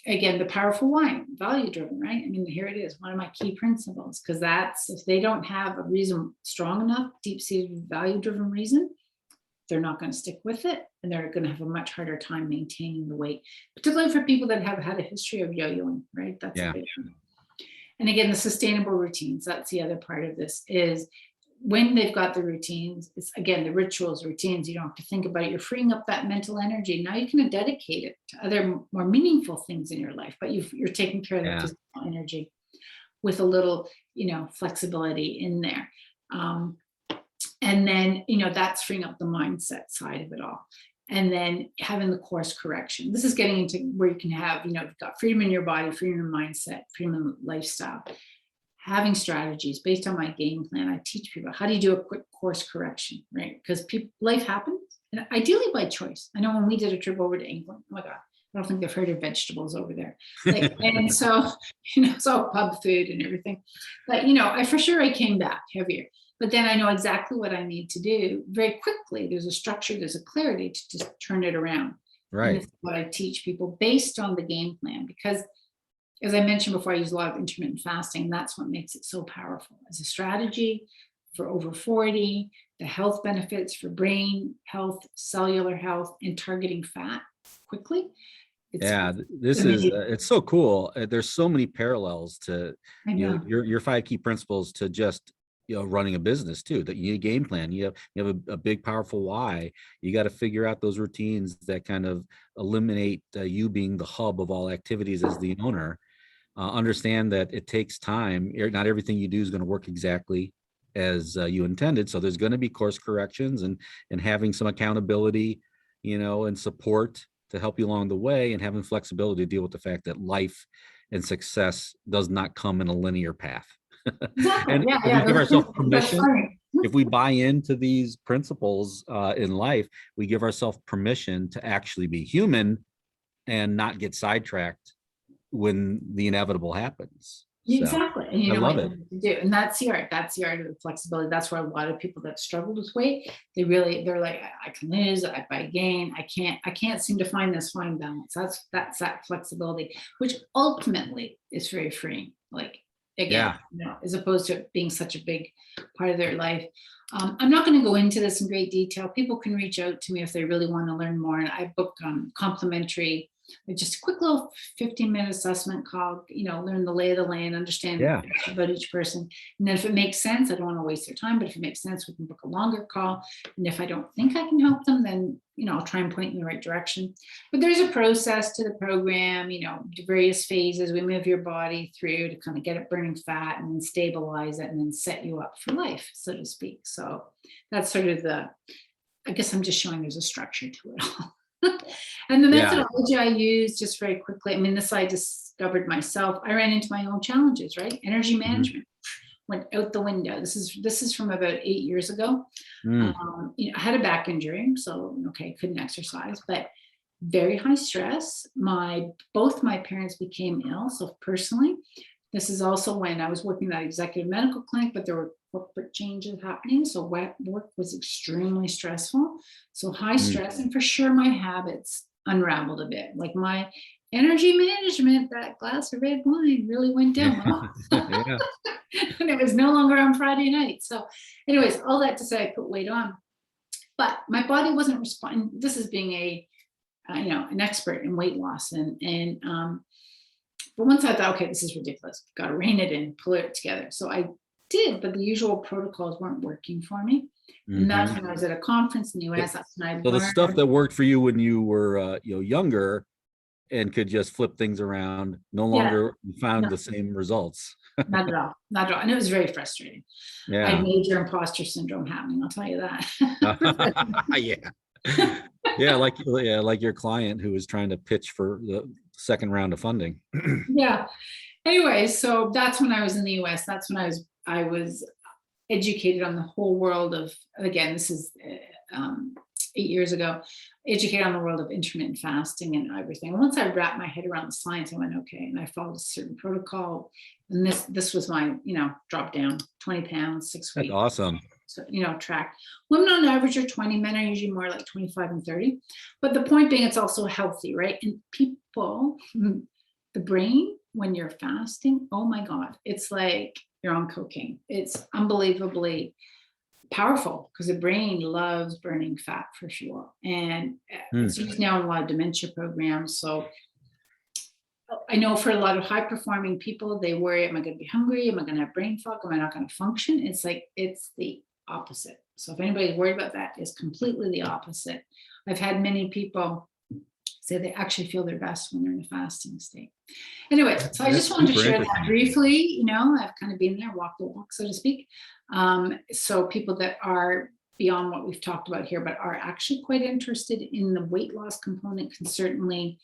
Again, the powerful why, value driven, right? I mean, here it is, one of my key principles, because that's, if they don't have a reason strong enough, deep seated value driven reason, they're not going to stick with it, and they're going to have a much harder time maintaining the weight, particularly for people that have had a history of yo-yoing, right? That's a Yeah. big one. And again, the sustainable routines, that's the other part of this, is when they've got the routines, it's again, the rituals, routines, you don't have to think about it. You're freeing up that mental energy. Now you can dedicate it to other more meaningful things in your life, but you're taking care of the Yeah. physical energy with a little, you know, flexibility in there. And then, you know, that's freeing up the mindset side of it all. And then having the course correction. This is getting into where you can have, you know, you've got freedom in your body, freedom in mindset, freedom in lifestyle. Having strategies based on my game plan. I teach people, how do you do a quick course correction, right? Because life happens, and ideally by choice. I know when we did a trip over to England, oh my God, I don't think they've heard of vegetables over there. Like, and so, you know, it's all pub food and everything. But, you know, I came back heavier. But then I know exactly what I need to do very quickly. There's a structure, there's a clarity to just turn it around. Right. And this is what I teach people based on the game plan, because as I mentioned before, I use a lot of intermittent fasting. That's what makes it so powerful as a strategy for over 40, the health benefits for brain health, cellular health, and targeting fat quickly. Yeah, this is it's so cool. There's so many parallels to, you know, your 5 key principles to just, you know, running a business too. That you need a game plan. You have a big powerful why. You got to figure out those routines that kind of eliminate you being the hub of all activities as the owner. Understand that it takes time. Not everything you do is going to work exactly as you intended. So there's going to be course corrections, and having some accountability, you know, and support to help you along the way, and having flexibility to deal with the fact that life and success does not come in a linear path. Exactly. And Yeah, if we give ourselves that's permission, funny. if we buy into these principles in life, we give ourselves permission to actually be human and not get sidetracked when the inevitable happens. So Exactly. And you I know what love you it. have to do. And that's the art. That's the art of the flexibility. That's where a lot of people that struggled with weight, they're like, I can lose, I gain, I can't seem to find this fine balance. That's that flexibility, which ultimately is very freeing. Like again, Yeah. as opposed to it being such a big part of their life. I'm not going to go into this in great detail. People can reach out to me if they really want to learn more. And I book complimentary, just a quick little 15-minute assessment call, learn the lay of the land, understand Yeah. about each person. And then if it makes sense, I don't want to waste their time, but if it makes sense, we can book a longer call. And if I don't think I can help them, then, I'll try and point in the right direction. But there's a process to the program, various phases. We move your body through to kind of get it burning fat and then stabilize it and then set you up for life, so to speak. So that's sort of I guess I'm just showing there's a structure to it all. And the Yeah. methodology I use, just very quickly, I mean, this I discovered myself. I ran into my own challenges, right? Energy management went out the window. This is from about 8 years ago. Mm. I had a back injury, so okay, couldn't exercise, but very high stress. Both my parents became ill. So personally, this is also when I was working at that executive medical clinic, but there were corporate changes happening. So work was extremely stressful. So high stress, and for sure my habits unraveled a bit. Like my energy management, that glass of red wine really went down. Yeah. And it was no longer on Friday night. So anyways, all that to say, I put weight on, but my body wasn't responding. This is being an expert in weight loss. But once I thought, okay, this is ridiculous. Got to rein it in, pull it together. So I did, but the usual protocols weren't working for me. And that's when I was at a conference in the US. That's when I So the learned. stuff that worked for you when you were, younger and could just flip things around, no longer found the same results. Not at all. Not at all. And it was very frustrating. I had Yeah. major imposter syndrome happening, I'll tell you that. Yeah. Like your client who was trying to pitch for the second round of funding. Yeah. Anyway, so that's when I was in the US. That's when I was educated on the whole world of, again, this is 8 years ago, educated on the world of intermittent fasting and everything. And once I wrapped my head around the science, I went, okay, and I followed a certain protocol. And this was my, drop down 20 pounds, 6 That's weeks. awesome. So, track. Women on average are 20, men are usually more like 25 and 30. But the point being, it's also healthy, right? And people, the brain, when you're fasting, oh my God, it's like you're on cocaine. It's unbelievably powerful because the brain loves burning fat for fuel. And it's used now in a lot of dementia programs. So I know for a lot of high performing people, they worry, am I going to be hungry? Am I going to have brain fog? Am I not going to function? It's like, it's the opposite. So if anybody's worried about that, it's completely the opposite. I've had many people say they actually feel their best when they're in a fasting state. Anyway, so I just wanted to share that briefly. I've kind of been there, walk the walk, so to speak. So people that are beyond what we've talked about here, but are actually quite interested in the weight loss component can certainly,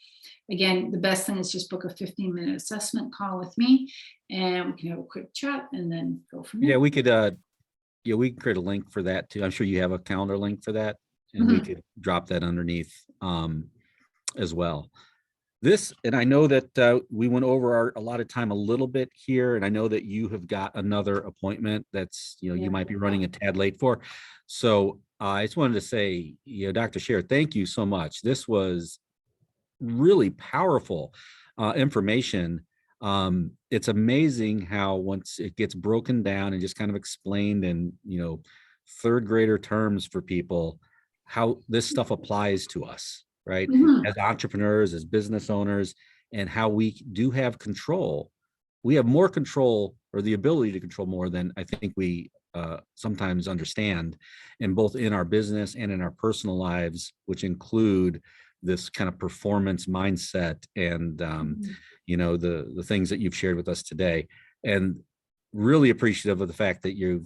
again, the best thing is just book a 15-minute assessment call with me and we can have a quick chat and then go from there. Yeah, we could, we can create a link for that too. I'm sure you have a calendar link for that and we could drop that underneath as well. And I know that we went over a lot of time a little bit here, and I know that you have got another appointment that's, you might be running a tad late for. So I just wanted to say, Dr. Sher, thank you so much. This was really powerful information. It's amazing how once it gets broken down and just kind of explained in, third grader terms for people, how this stuff applies to us. Right? As entrepreneurs, as business owners, and how we do have control. We have more control or the ability to control more than I think we sometimes understand, and both in our business and in our personal lives, which include this kind of performance mindset and, the things that you've shared with us today. And really appreciative of the fact that you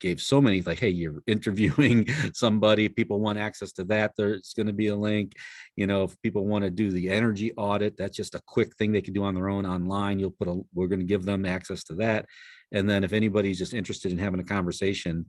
gave so many, like, hey, you're interviewing somebody, people want access to that, there's going to be a link. If people want to do the energy audit, that's just a quick thing they can do on their own online. We're going to give them access to that. And then if anybody's just interested in having a conversation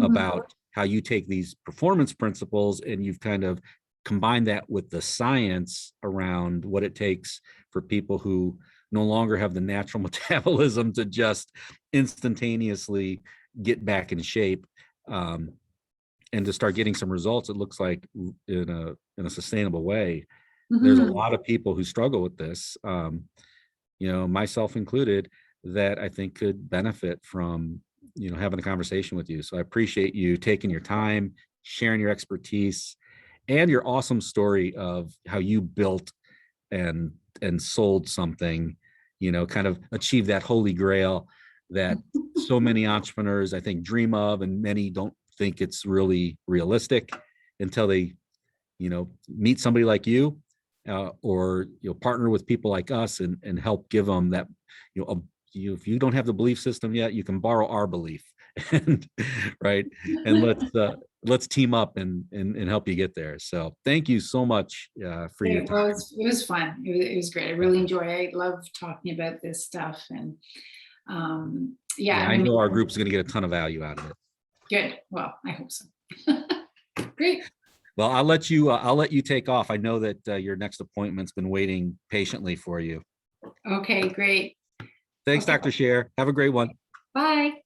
about how you take these performance principles and you've kind of combine that with the science around what it takes for people who no longer have the natural metabolism to just instantaneously get back in shape, and to start getting some results, it looks like in a sustainable way. There's a Mhm. lot of people who struggle with this, myself included, that I think could benefit from, having a conversation with you. So I appreciate you taking your time, sharing your expertise, and your awesome story of how you built and sold something, kind of achieve that holy grail that so many entrepreneurs I think dream of, and many don't think it's really realistic until they, meet somebody like you, or partner with people like us and help give them that, if you don't have the belief system yet, you can borrow our belief, and right, and let's team up and help you get there. So thank you so much for your Well, time. it was fun. It was great. I really enjoy it. I love talking about this stuff. And yeah, Yeah, and I I know mean, our group's going to get a ton of value out of it. good. Well, I hope so. Great. Well, I'll let you take off. I know that your next appointment's been waiting patiently for you. Okay, great. Thanks, Okay, Dr. Sher. Have a great one. bye.